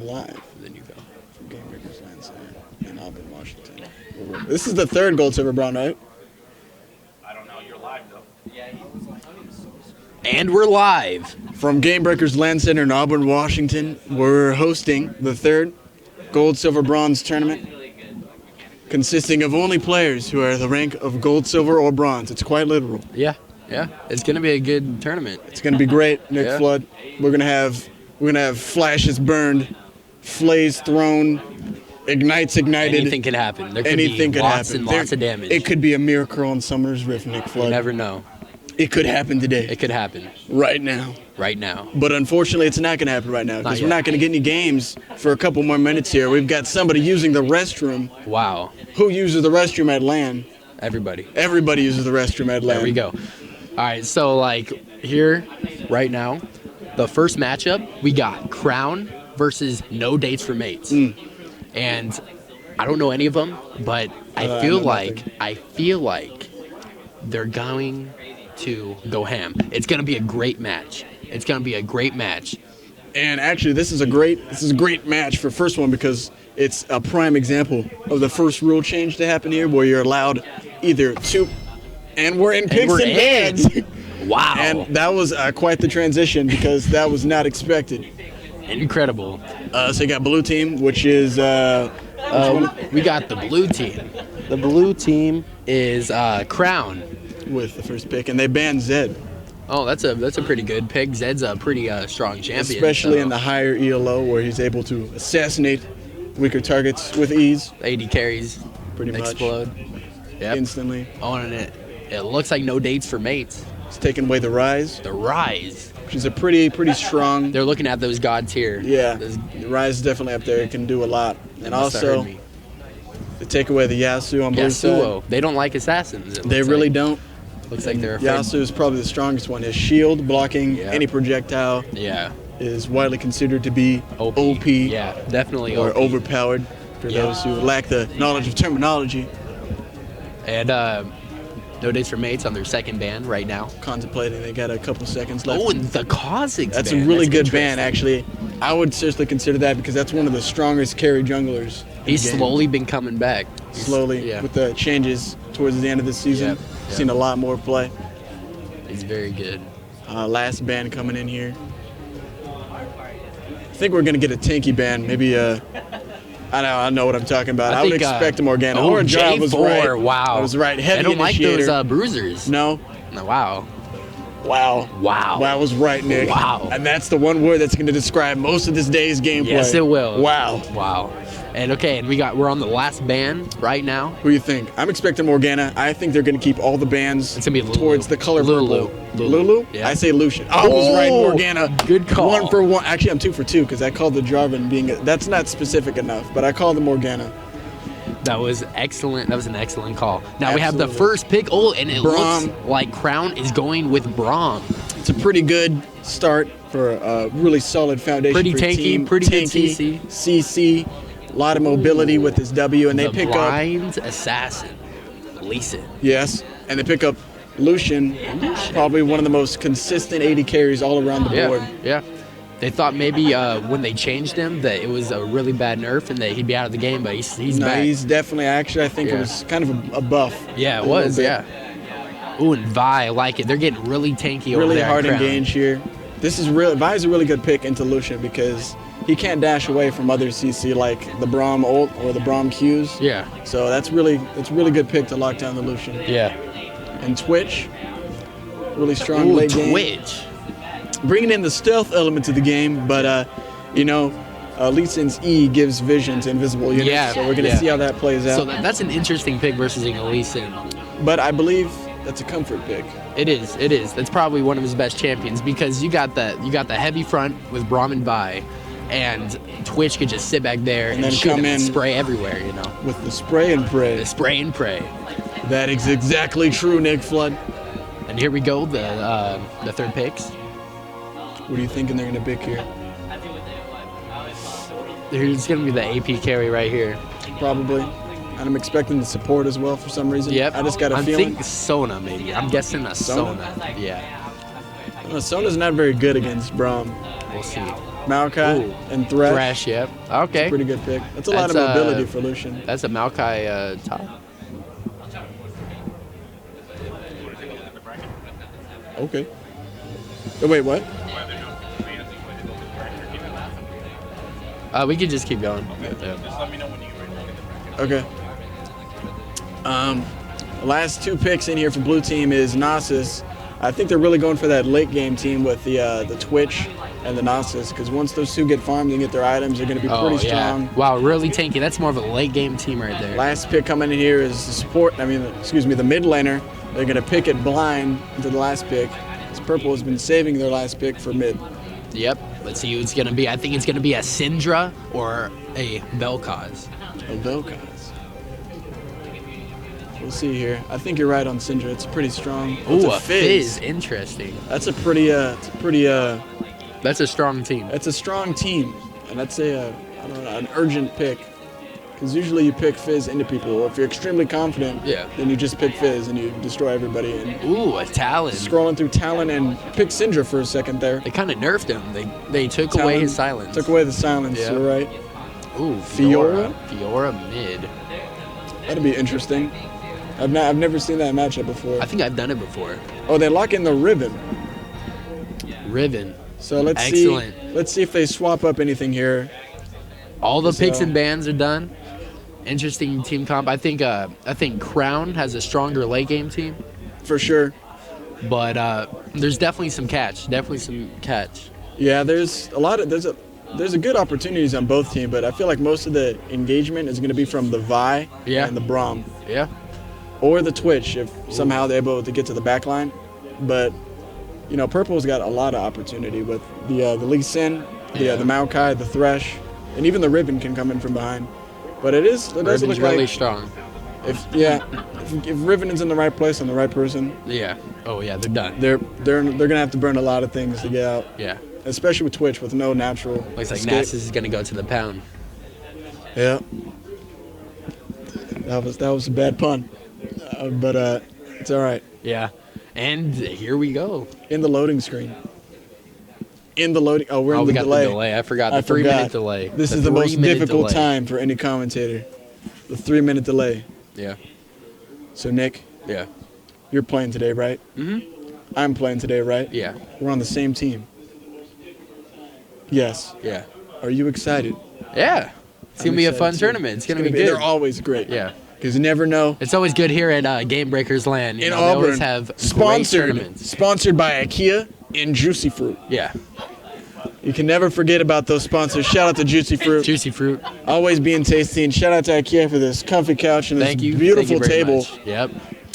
Live Then you go. from Gamebreakerz Land Center in Auburn, Washington. This is the third gold, silver, bronze, right? I don't know. You're live though. And we're live. From Gamebreakerz Land Center in Auburn, Washington, we're hosting the third gold, silver, bronze tournament, consisting of only players who are the rank of gold, silver, or bronze. It's quite literal. Yeah. It's gonna be a good tournament. It's going to be great, Nick Yeah. Flood. We're gonna have flashes burned, flays thrown, ignites ignited. Anything could happen. There could Anything be could lots happen. and lots of damage. It could be a miracle on Summer's Rift, Nick Flood. You never know. It could happen today, It could happen right now. right now. But unfortunately, it's not going to happen right now because Not we're yet. not going to get any games for a couple more minutes here. We've got somebody using the restroom. Wow. Who uses the restroom at LAN? Everybody. Everybody uses the restroom at LAN. There we go. All right. So like here, right now, the first matchup we got Crown versus NoDates for Mates, and I don't know any of them, but I feel like they're going to go ham. It's gonna be a great match. And actually, this is a great match for first one because it's a prime example of the first rule change to happen here, where you're allowed either two, and we're in picks and bans. Wow. And that was quite the transition because that was not expected. Incredible. So you got blue team, which is We got the blue team. The blue team is Crown. with the first pick, and they banned Zed, Oh, that's a pretty good pick. Zed's a pretty strong champion. especially so in the higher ELO where he's able to assassinate weaker targets with ease, 80 carries. pretty much Explode. Yep. instantly. Owning it. It looks like NoDates for Mates. He's taking away the Rise, The Rise. which is a pretty strong. They're looking at those gods here. Yeah, Those- the Rise is definitely up there. It can do a lot. And must have also, heard me. they take away the Yasuo on blue Yasuo. side. They don't like assassins. it They looks really like. don't. Looks like they're afraid. Yasuo is probably the strongest one. His shield blocking Yeah. any projectile Yeah. is widely considered to be OP. OP, Yeah, definitely or OP. overpowered for Yeah. those who lack the knowledge of terminology. And NoDates for Mates on their second ban right now. Contemplating, they got a couple seconds left. Oh, and the Kha'Zix That's ban. a really good interesting. ban, actually. I would seriously consider that because that's one of the strongest carry junglers. in He's the game. slowly been coming back. Slowly, Yeah. with the changes towards the end of the season. Yep, yep. Seen a lot more play. He's very good. Last ban coming in here. I think we're gonna get a tanky ban. Maybe I know what I'm talking about. I would think, expect a Morgana. Oh, Or Jar was J4. right. Wow. I was right. Heavy I don't like initiator. those bruisers. No. No, wow. Wow. Wow. I was right, Nick. Wow. And that's the one word that's gonna describe most of this day's gameplay. Yes, it will. Wow. Wow. And okay, and we're on the last ban right now. Who do you think? I'm expecting Morgana. I think they're gonna keep all the bans It's gonna be Lulu. towards the color Lulu. purple. Lulu? Yeah. I say Lucian. I was right, Morgana. Good call. 1 for 1. Actually, I'm 2 for 2 because I called the Jarvan that's not specific enough, but I called the Morgana. That was excellent. That was an excellent call. Now we have the Absolutely. first pick. Oh, and it Braum. looks like Crown is going with Braum. It's a pretty good start for a really solid foundation. Pretty for a tanky, team. pretty good Tanky, CC. CC, a lot of mobility with this W, and they The pick up. blind assassin, Lee Sin. Yes, and they pick up Lucian, probably one of the most consistent 80 carries all around the board. Yeah. They thought maybe when they changed him that it was a really bad nerf and that he'd be out of the game, but he's No, back. he's definitely, actually, I think it Yeah. was kind of a buff. Yeah, it A little was. bit. Yeah. Ooh, and Vi, I like it. They're getting really tanky over Really there. at hard Crown. engage here. This is real. Vi's a really good pick into Lucian because he can't dash away from other CC like the Braum ult or the Braum Qs. Yeah. So that's really good pick to lock down the Lucian. Yeah. And Twitch, really strong Ooh, late game. Twitch. Bringing in the stealth element to the game, but Lee Sin's E gives vision to invisible units. Yeah, So we're gonna yeah. see how that plays out. So that's an interesting pick versus Lee Sin. But I believe that's a comfort pick. It is. That's probably one of his best champions because you got the heavy front with Braum and Vi, and Twitch could just sit back there and then shoot come him and in spray everywhere. You know, With the spray and pray. the spray and pray. That is exactly true, Nick Flood. And here we go, the third picks. What are you thinking they're gonna pick here? There's gonna be the AP carry right here. Probably. And I'm expecting the support as well for some reason. Yep. I just got a I feeling. think Sona maybe. I'm guessing a Sona? Sona. Yeah. Sona's not very good against Braum. We'll see. Maokai Ooh. and Thresh. Thresh, yep. Okay. Pretty good pick. That's a lot of That's, mobility for Lucian. That's a Maokai top. Okay. Oh, wait, what? We could just keep going. Yeah. Just let me know when you get ready. Okay. The last two picks in here for blue team is Nasus. I think they're really going for that late game team with the Twitch and the Nasus, because once those two get farmed and get their items, they're going to be pretty strong. Wow, really tanky. That's more of a late game team right there. Last pick coming in here is the support. The mid laner. They're going to pick it blind into the last pick. This Purple has been saving their last pick for mid. Yep. Let's see who it's going to be. I think it's going to be a Syndra or a Vel'Koz. A Vel'Koz. We'll see here. I think you're right on Syndra. It's pretty strong. Ooh, a Fizz. Interesting. That's a pretty. That's a strong team. That's a strong team, and that's an urgent pick. Because usually you pick Fizz into people. If you're extremely confident, then you just pick Fizz and you destroy everybody. And ooh, a Talon. Scrolling through Talon and pick Syndra for a second there. They kind of nerfed him. They took away his silence. Took away the silence. Yeah. You're right. Ooh, Fiora. Fiora mid. That'd be interesting. I've never seen that matchup before. I think I've done it before. Oh, they lock in the Riven. Riven. So let's Excellent. see. Let's see if they swap up anything here. All the picks and bans are done. Interesting team comp. I think Crown has a stronger late game team. For sure. But there's definitely some catch. Yeah, there's a good opportunities on both teams, but I feel like most of the engagement is going to be from the Vi and the Braum. Yeah. Or the Twitch if somehow they're able to get to the back line. But Purple's got a lot of opportunity with the Lee Sin, the Maokai, the Thresh, and even the Riven can come in from behind. But it does Riven's look really like strong. if Riven is in the right place on the right person. Yeah. Oh yeah, they're done. They're gonna have to burn a lot of things to get out. Yeah. Especially with Twitch with no natural. Looks like escape. Nasus is gonna go to the pound. Yeah. That was a bad pun, but it's all right. Yeah. And here we go. In the loading screen. In the loading. Oh, we're in we the got delay. the delay. I forgot the 3-minute delay. This is the most difficult time for any commentator. The 3-minute delay. Yeah. So Nick. Yeah. You're playing today, right? Mm-hmm. I'm playing today, right? Yeah. We're on the same team. Yes. Yeah. Are you excited? Yeah. It's going to be a fun too. tournament. It's going to be good. They're always great. Yeah. Because you never know. It's always good here at Gamebreakerz land. In They Auburn. always have great tournaments. Sponsored by IKEA and Juicy Fruit. Yeah. You can never forget about those sponsors. Shout out to Juicy Fruit. Juicy Fruit. Always being tasty. And shout out to IKEA for this comfy couch and this beautiful Thank you very table. much. Yep.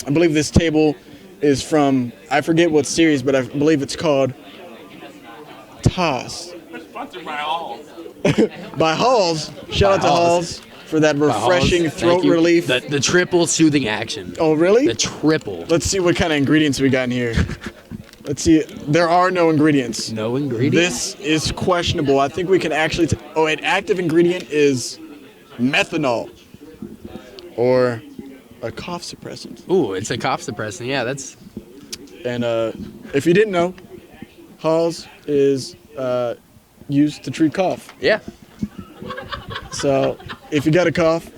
I believe this table is from, I forget what series, but I believe it's called Toss. Sponsored by all. By Halls. Shout out to Halls for that refreshing throat relief. The triple soothing action. Oh, really? The triple. Let's see what kind of ingredients we got in here. Let's see. There are no ingredients. No ingredients? This is questionable. I think we can actually... an active ingredient is methanol. Or a cough suppressant. Ooh, it's a cough suppressant. Yeah, that's... And if you didn't know, Halls is used to treat cough. Yeah. So if you got a cough,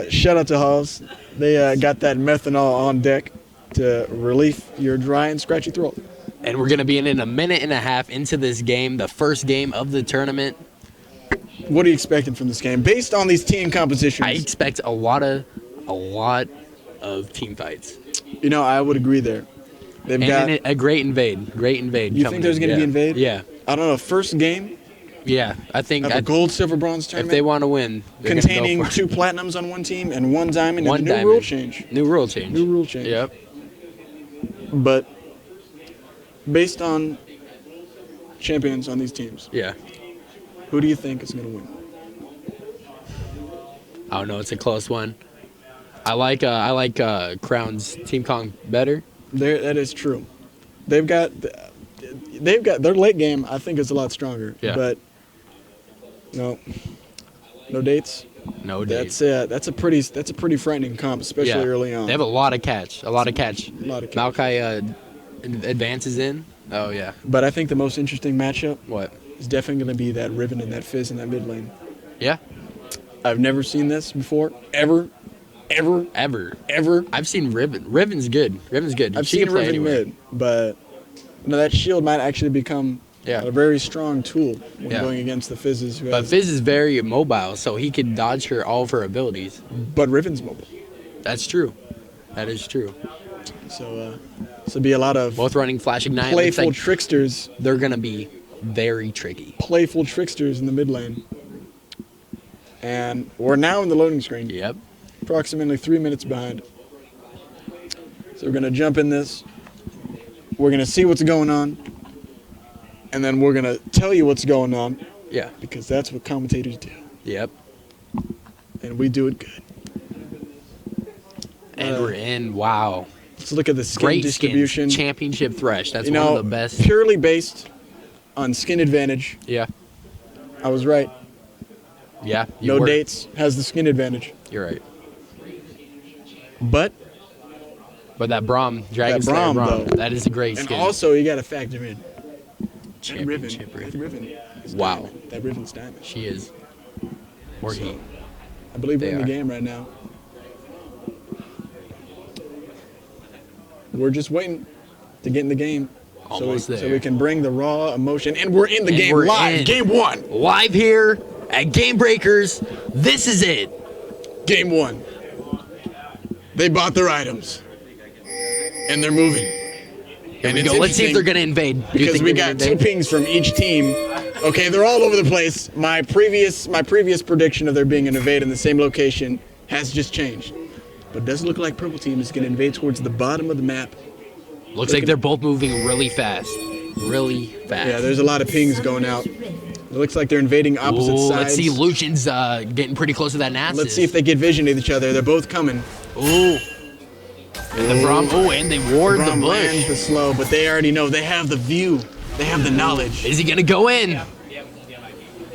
shout out to Halls. They got that methanol on deck to relieve your dry and scratchy throat. And we're going to be in a minute and a half into this game, the first game of the tournament. What are you expecting from this game? Based on these team compositions. I expect a lot of team fights. I would agree there. They've got a great invade. You think there's going to be invade? Yeah. I don't know. First game Yeah, I think of a gold, silver, bronze tournament. if they want to win, they're containing gonna go for 2 platinums on one team and 1 diamond One and a new diamond. rule change. New rule change. New rule change. Yep. But based on champions on these teams, Yeah. who do you think is going to win? I don't know. It's a close one. I like Crown's team comp better. That is true. They've got their late game. I think is a lot stronger. Yeah. But no dates. No dates. That's a pretty frightening comp, especially early on. They have a lot of catch. lot of catch. Maokai advances in. Oh yeah. But I think the most interesting matchup What? is definitely going to be that Riven and that Fizz in that mid lane. Yeah. I've never seen this before, ever. I've seen Riven. Riven's good. I've She seen can play Riven anywhere. mid, but that shield might actually become a very strong tool when going against the Fizzes. But Fizz is very mobile, so he can dodge her all of her abilities. But Riven's mobile. That's true. That is true. So this will be a lot of Both running Flash Ignite. playful tricksters. They're going to be very tricky. Playful tricksters in the mid lane. And we're now in the loading screen. Yep. Approximately 3 minutes behind. So we're going to jump in this. We're going to see what's going on. And then we're going to tell you what's going on. Yeah. Because that's what commentators do. Yep. And we do it good. And we're in. Wow. Let's look at the skin Great distribution. Skin. Championship Thresh. That's one of the best. Purely based on skin advantage. Yeah. I was right. Yeah. NoDates has the skin advantage. You're right. But that Braum, Dragon Slayer Braum, Braum, though. that is a great and skin. also you got to factor in Championship that Riven. Is Wow. diamond. That Riven's diamond. She is. More heat. I believe we're They in the are. game right now. We're just waiting to get in the game. Almost so there. we can bring the raw emotion. And we're in the And game we're live. in. Game 1. Live here at Gamebreakerz. This is it. Game 1. They bought their items. And they're moving. Here we go. Let's see if they're going to invade. Do you Because think we they're got gonna 2 invade? pings from each team. Okay, they're all over the place. My previous prediction of there being an invade in the same location has just changed. But it doesn't look like purple team is going to invade towards the bottom of the map. Looks like they're both moving really fast. Really fast. Yeah, there's a lot of pings going out. It looks like they're invading opposite Ooh, sides. let's see. Lucian's getting pretty close to that Nasus. Let's see if they get vision of each other. They're both coming. Ooh. And the Braum. Oh, and they ward the Braum lands bush. the slow, but they already know. They have the view. They have the knowledge. Is he going to go in?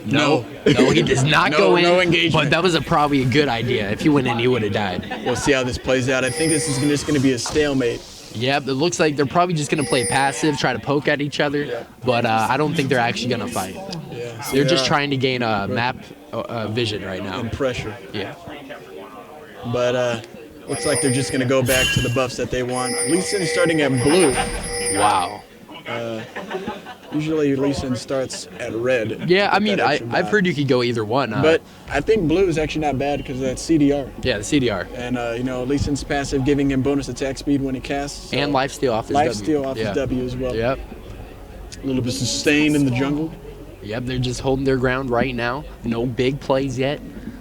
No, he does not go in. No engagement. But that was probably a good idea. If he went in, he would have died. We'll see how this plays out. I think this is just going to be a stalemate. Yep, it looks like they're probably just going to play passive, try to poke at each other. But I don't think they're actually going to fight. Yeah, so They're just are trying to gain a map vision right now. and pressure. Yeah. But looks like they're just going to go back to the buffs that they want. Lee Sin starting at blue. Wow. Usually Lee Sin starts at red. Yeah, I Get mean, that extra I've buff. heard you could go either one. But I think blue is actually not bad because of that CDR. Yeah, the CDR. And, Lee Sin's passive giving him bonus attack speed when he casts. So And lifesteal off his W. lifesteal off his W as well. Yep. A little bit sustained in the jungle. Yep, they're just holding their ground right now. No big plays yet.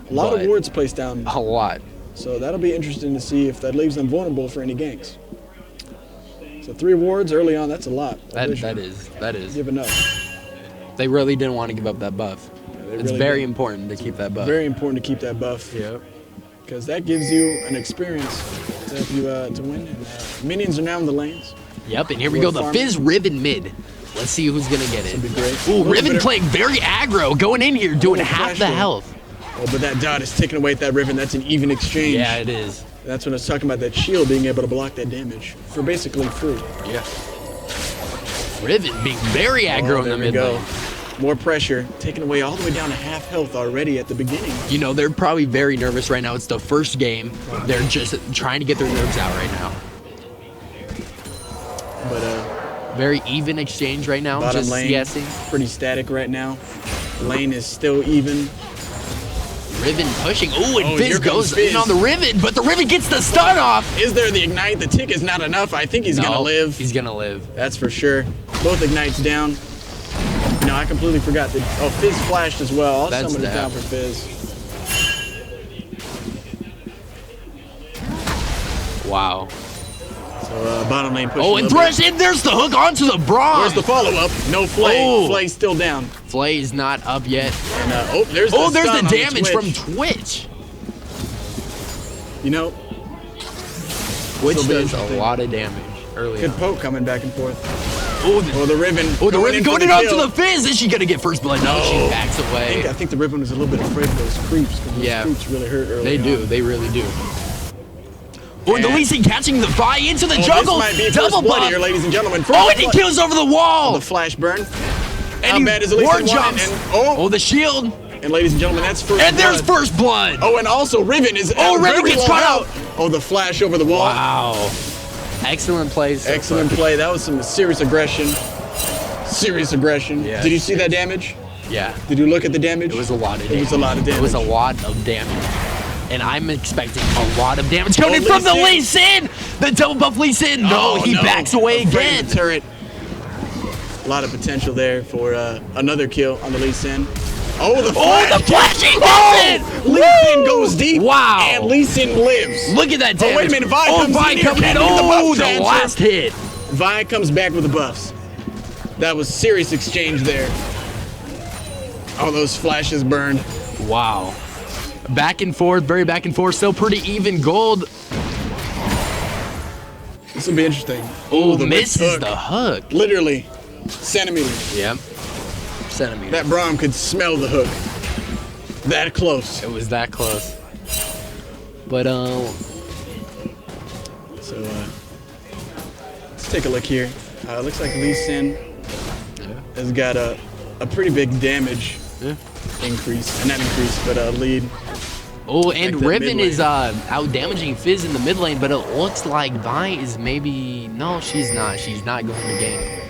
A lot but of wards placed down. A lot. So that'll be interesting to see if that leaves them vulnerable for any ganks. So 3 wards early on, that's a lot. That is. Giving up. They really didn't want to give up that buff. They It's really very didn't. important to keep that buff. Very important to keep that buff. Yep. Because that gives you an experience to help you to win. And, minions are now in the lanes. Yep, and here we We're go. The farming. Fizz Riven mid. Let's see who's going to get it. That'd be great. Ooh, A little Riven bit of- playing very aggro, going in here, doing little half the pressure. health. Oh, but that dot is taking away at that Riven. That's an even exchange. Yeah, it is. That's when I was talking about that shield being able to block that damage for basically free. Yeah. Riven being very aggro in there the we mid go. lane. More pressure, taken away all the way down to half health already at the beginning. You know, they're probably very nervous right now. It's the first game. They're just trying to get their nerves out right now. But Very even exchange right now. bottom Just lane, CSing. pretty static right now. Lane is still even. Riven pushing. Ooh, and Oh, Fizz here comes goes Fizz. in on the Riven, but the Riven gets the stun off. Is there the ignite? The tick is not enough. I think he's gonna live. He's gonna live. That's for sure. Both ignites down. No, I completely forgot that. Oh, Fizz flashed as well. I'll That's summon it that. down for Fizz. Wow. So bottom lane pushing. Oh, a and little bit. Thresh in. There's the hook onto the Braum. Where's the follow-up? No Flay. Oh. Flay's still down. Flay's not up yet. And there's Oh, the there's stun the on damage from Twitch. Twitch. You know, Twitch This'll be does a interesting. lot of damage early good on. poke coming back and forth. Oh, Oh, the Riven. the Riven going it for up to kill. the Fizz. Is she gonna get first blood? No, she backs away. I think the Riven was a little bit afraid of those creeps because those Yeah. creeps really hurt early They do. on. They really do. Oh, and the And- Lee Sin catching the buy into the Oh, jungle. this might be Double first blood buff. here, ladies and gentlemen. Oh, and he kills over the wall. The flash burn. How bad is war Lee Sin jumps. And, The shield. and ladies and gentlemen, that's first And blood. there's first blood. Oh, and also Riven is Riven gets caught out. Oh, the flash over the wall. Wow. Excellent plays. Excellent play. That was some serious aggression. Serious aggression. Yeah, Did you see that damage? Yeah. Did you look at the damage? It was a lot of damage. It was a lot of damage. It was a lot of damage. And I'm expecting a lot of damage coming Lee from the Sin. Lee Sin. The double buff Lee Sin. No, he backs away Afraid again. of the turret. A lot of potential there for another kill on the Lee Sin. Oh, the flashing Lee Sin goes deep. Wow. And Lee Sin lives. Look at that damage. Oh, wait a minute. Vi comes Vi in here. coming in. Can't get the buff Oh, the transfer. last hit. Vi comes back with the buffs. That was serious exchange there. Oh, those flashes burned. Wow. Back and forth, very back and forth. Still pretty even gold. This will be interesting. Oh, the misses hook. the hook. Literally centimeters. Yep. Centimeter. That Braum could smell the hook. That close. It was that close. But So let's take a look here. Looks like Lee Sin has got a pretty big damage increase, not increase, but a lead. Oh, and Like that Riven mid is out damaging Fizz in the mid lane, but it looks like Vi is maybe no, she's not. She's not going to gank.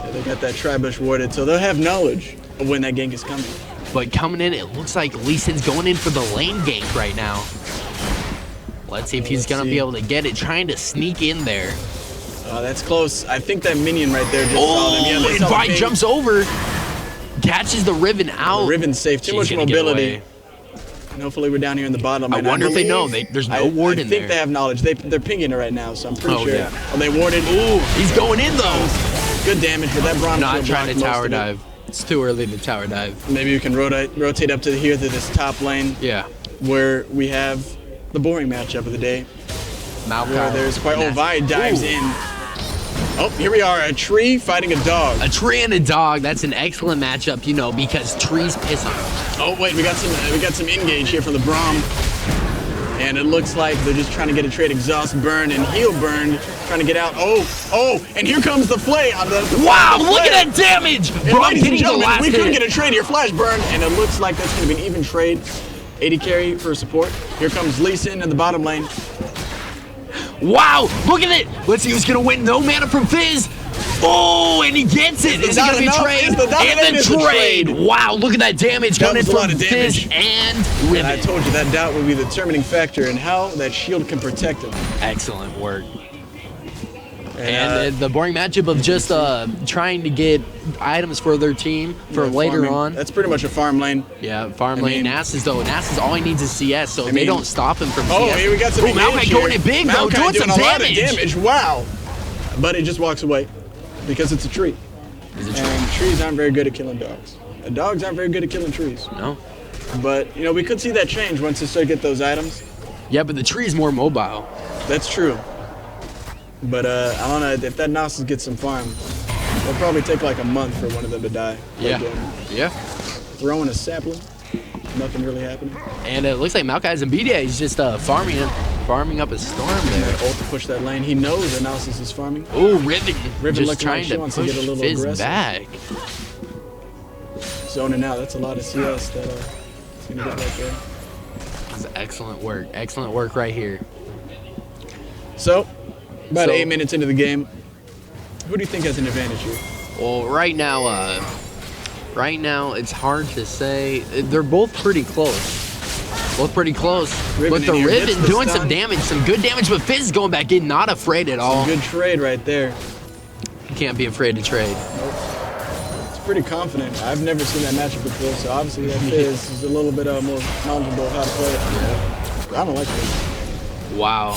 Yeah, they got that tri-bush warded, so they'll have knowledge of when that gank is coming. But coming in, it looks like Lee Sin's going in for the lane gank right now. Let's see if he's gonna be able to get it, trying to sneak in there. That's close. I think that minion right there just saw them. Yeah, they and saw the Vi ping. jumps over, catches the Riven out. The Riven's safe. Too much She's gonna get mobility. away. And hopefully we're down here in the bottom. I and wonder if they know. believe- There's no ward in I think there. they have knowledge. They're pinging it right now, so I'm pretty Oh, sure. yeah. Oh, they warded. Ooh, he's going in though. Good damage, but that Braum Not shield trying blocked to most tower of it. dive. It's too early to tower dive. Maybe you can rotate up to here to this top lane Yeah. where we have the boring matchup of the day. Maokai. Where there's quite. Oh, Nasty. Vi dives Ooh. in. Oh, here we are. A tree fighting a dog. A tree and a dog. That's an excellent matchup, you know, because trees piss on. Oh wait, we got some engage here from the Braum. And it looks like they're just trying to get a trade exhaust burn and heal burn, trying to get out. Oh, and here comes the flay on the Wow, the look flay. at that damage! And Bro, I'm ladies and getting the gentlemen, last we couldn't hit. get a trade here. Flash burn, and it looks like that's going to be an even trade. 80 carry for support. Here comes Lee Sin in the bottom lane. Wow, look at it! Let's see who's gonna win. No mana from Fizz. Oh, and he gets it. Is it not gonna be enough? trade? Is the dot And enough? the Is the trade. trade? Wow, look at that damage That coming was a lot from of damage. Fizz and And I Riven. told you that doubt would be the determining factor in how that shield can protect him. Excellent work. And, And the boring matchup of just trying to get items for their team for yeah, later farming. on. That's pretty much a farm lane. Yeah, farm I lane. mean- Nasus though. Nasus all he needs is CS, so if they mean- don't stop him from Oh, CS. here we got some Ooh, Maokai engage going here. in big though, Maokai doing some a lot of damage. damage. Wow. But it just walks away because it's a tree. Is it true? And trees aren't very good at killing dogs. And dogs aren't very good at killing trees. No. But, you know, we could see that change once they start to get those items. Yeah, but the tree is more mobile. That's true. But I don't know, if that Nasus gets some farm, it'll probably take like a month for one of them to die. Yeah. Like, Yeah. throwing a sapling, nothing really happening. And it looks like Maokai's in BDA. He's just farming up a storm there. Ult to push that lane. He knows that Nasus is farming. Oh, Riven. Riven Just looking trying like she to wants to push get a little Fizz aggressive. back. Zoning out, that's a lot of CS that he's gonna get right there. That's excellent work. Excellent work right here. So, about So- 8 minutes into the game, who do you think has an advantage here? Well, right now it's hard to say. They're both pretty close. Both pretty close. Riven But the in here gets Riven the doing stun. some damage, some good damage, but Fizz going back in, not afraid at all. Good trade right there. You can't be afraid to trade. It's pretty confident. I've never seen that matchup before, so obviously that Fizz is a little bit more knowledgeable of how to play it. I don't like this. Wow.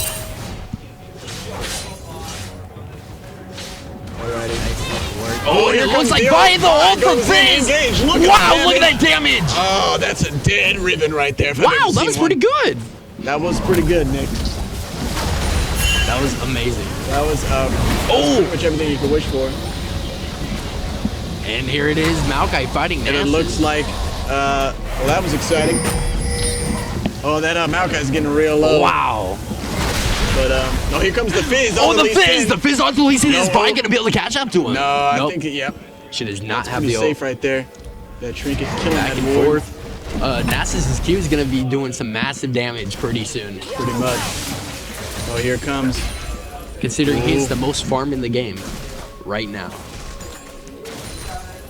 Alrighty. Oh, here it comes looks like the by ult. the ult from Goes in, Fizz. engage. Look at Wow, the look at that damage. damage. Oh, that's a dead Riven right there. if I've Wow, ever that seen was one. pretty good. That was pretty good, Nick. That was amazing. That was pretty much everything you could wish for. And here it is, Maokai fighting And Nasus. it looks like, well, that was exciting. Oh, that Maokai's getting real low. Wow. But, oh, here comes the Fizz. Oh, on the Lee Fizz. Sin. The Fizz on the Lee Sin. Is No. Vi going to be able to catch up to him? No, I Nope. think, yep. She does not That's have pretty the safe right there. That trinket killing back that and ward. forth. Nasus' Q is going to be doing some massive damage pretty soon, Pretty much. Oh, here it comes. considering he's Ooh. the most farm in the game right now.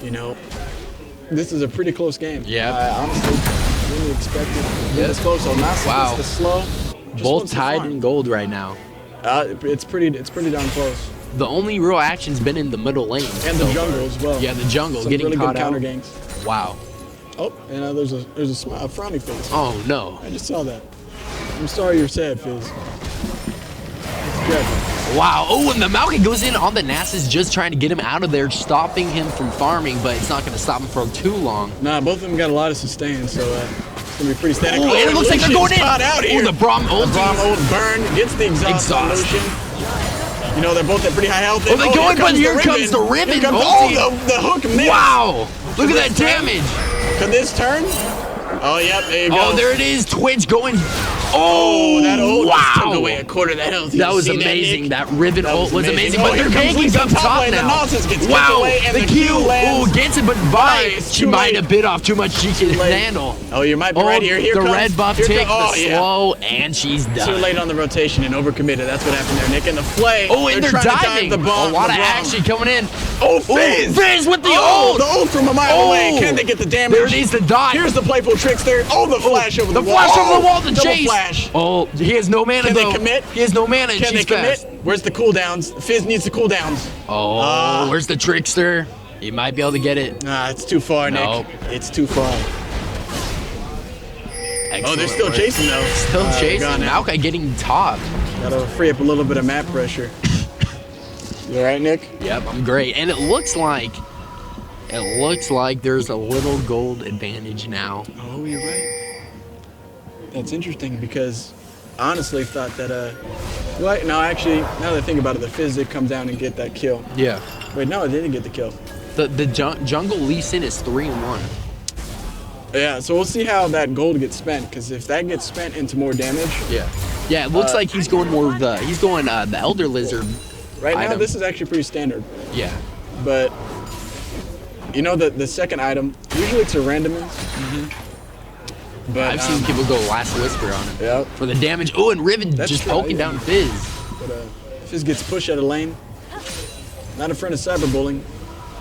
You know, this is a pretty close game. Yeah. I honestly didn't expect it to be Yeah. this close. So Nasus Wow. gets the slow. Just Both wants to tied farm. in gold right now. It's pretty darn close. The only real action's been in the middle lane. And so the jungle far. as well. Yeah, the jungle Some getting really caught good counter out. ganks. Wow. Oh, and there's a smile, a frowny face. Oh no. I just saw that. I'm sorry you're sad, Fizz. It's good. Wow. Oh, and the Maokai goes in on the Nasus, just trying to get him out of there, stopping him from farming, but it's not going to stop him for too long. Nah, both of them got a lot of sustain, so it's gonna be pretty static. Oh, and it looks like they're going in. Out Oh, here. the Braum The ult. Braum ult burn gets the exhaust on Exhaust. Lucian. You know, they're both at pretty high health. Oh, they go in, but here comes the Riven Here comes, ulti. oh, the hook missed. Wow. Look at that This turn? damage. Could this turn? Oh, yep, there you go. Oh, there it is. Twitch going. Oh, Oh, that ult just took wow. away a quarter of that health. That You was see amazing. Nick? That Riven That ult was amazing. Oh, But here they're comes ganking Lisa up top top lane. The now. Nautilus gets kicked Wow. away, and The the Q. Q Oh, lands. gets it, but Bye. bye. It's She too might late. have bit off too much she can late. handle. Oh, you might be Oh, right here. Here the comes, red buff here tick, comes- the oh, yeah. slow, and she's Too done. late on the rotation and overcommitted. That's what happened there, Nick. And the flay. Oh, and they're trying to dive diving. the bomb. A lot the of bomb. action coming in. Oh, Fizz! Fizz with the Oh, ult. the ult from a mile away. Can they get the damage? There it is, the dive. Here's the playful trickster. Oh, the flash over the wall. flash over the wall, the Double chase. flash. Oh, he has no mana Can they though. commit? He has no mana. And Can they she's commit? fast. Where's the cooldowns? Fizz needs the cooldowns. Oh, where's the trickster? He might be able to get it. Nah, it's too far, Nick. Nope. It's too far. Excellent Oh, they're still work. chasing though. Still chasing. gone now. Maokai getting topped. Gotta free up a little bit of map pressure. You all right, Nick? Yep, I'm great. And it looks like there's a little gold advantage now. Oh, you're right. That's interesting because I honestly thought that well, no, actually, now that I think about it, the Fizz did come down and get that kill. Yeah. Wait, no, it didn't get the kill. The jungle Lee Sin is 3-1. Yeah, so we'll see how that gold gets spent, because if that gets spent into more damage, Yeah. Yeah, it looks like he's going more of the the Elder Lizard. right now Item. this is actually pretty standard. Yeah. But you know the second item, usually it's a randomins. But I've seen people go Last Whisper on him. yeah, For the damage. Oh, and Riven That's just true, poking yeah. down Fizz. but Fizz gets pushed out of lane. Not in front of cyberbullying.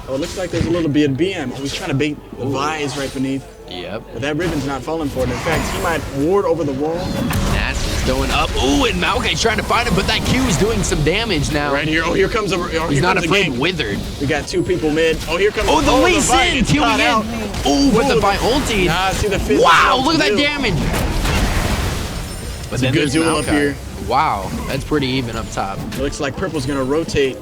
Oh, it looks like there's a little bit of BM. Oh, he's trying to bait the Vise right beneath. Yep. But that Riven's not falling for it. In fact, he might ward over the wall. Nasus going up. Ooh, and Maokai's trying to find him, but that Q is doing some damage now. Right here. Oh, here comes a. Oh, He's here not comes a afraid. gank. Withered. We got two people mid. Oh, here comes. Oh, the Lee Vise Sin gets queuing caught out. in. Ooh, with the by ulti. Nah, see the Fizz. Wow, look at that Dude. damage. But a then good there's duel up Maokai. here. Wow, that's pretty even up top. It looks like purple's gonna rotate.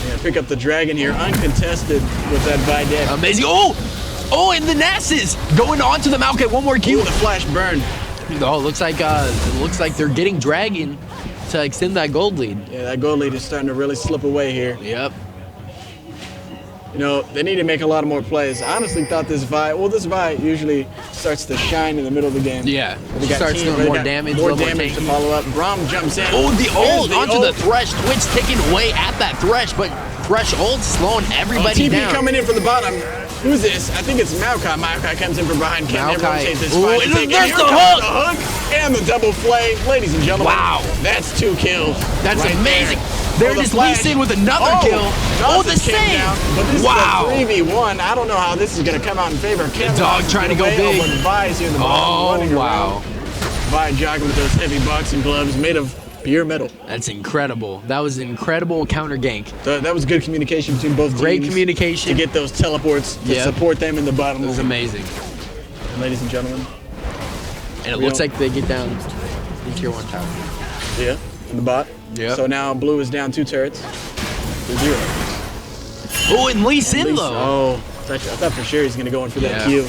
Yeah, pick up the dragon here, uncontested with that Videk. Amazing. Oh, and the Nasus going on to the Maokai. One more Ooh, Q. the flash burn. Oh, it looks like they're getting dragon to extend that gold lead. Yeah, that gold lead is starting to really slip away here. Yep. You know, they need to make a lot more plays. I honestly thought this Vi usually starts to shine in the middle of the game. Yeah. They got Starts team- doing they more got damage. More a little damage to tanky. follow up. Braum jumps in. Oh, the Here's ult the onto ult. the Thresh. Twitch taking away at that Thresh, but Thresh ult slowing everybody TP down. coming in from the bottom. Who's this? I think it's Maokai. Maokai comes in from behind. Can never Maokai. rotate this Ooh, fight. and Take it. there's Here the comes hook. the hook and the double flay. Ladies and gentlemen. Wow. That's 2 kills. That's right amazing. There. They're Oh, the just flash. Lee Sin with another kill. Oh, the Nautilus came save. down, but this Wow. is a 3v1. I don't know how this is going to come out in favor. dog trying to go big. Vi's here in the bottom, running Oh, wow. around. Vi jogging with those heavy boxing gloves made of pure metal. That's incredible. That was an incredible counter gank. That was good communication between both Great teams communication. to get those teleports to Yep. support them in the bottom It was lane. amazing. Ladies and gentlemen. And it We looks don't- like they get down in tier 1 tower. Yeah, in the bot. Yep. So now blue is down 2 turrets to 0. Oh, and Lee Sin Least- though. Oh, I thought for sure he's gonna go in for that Yeah. Q.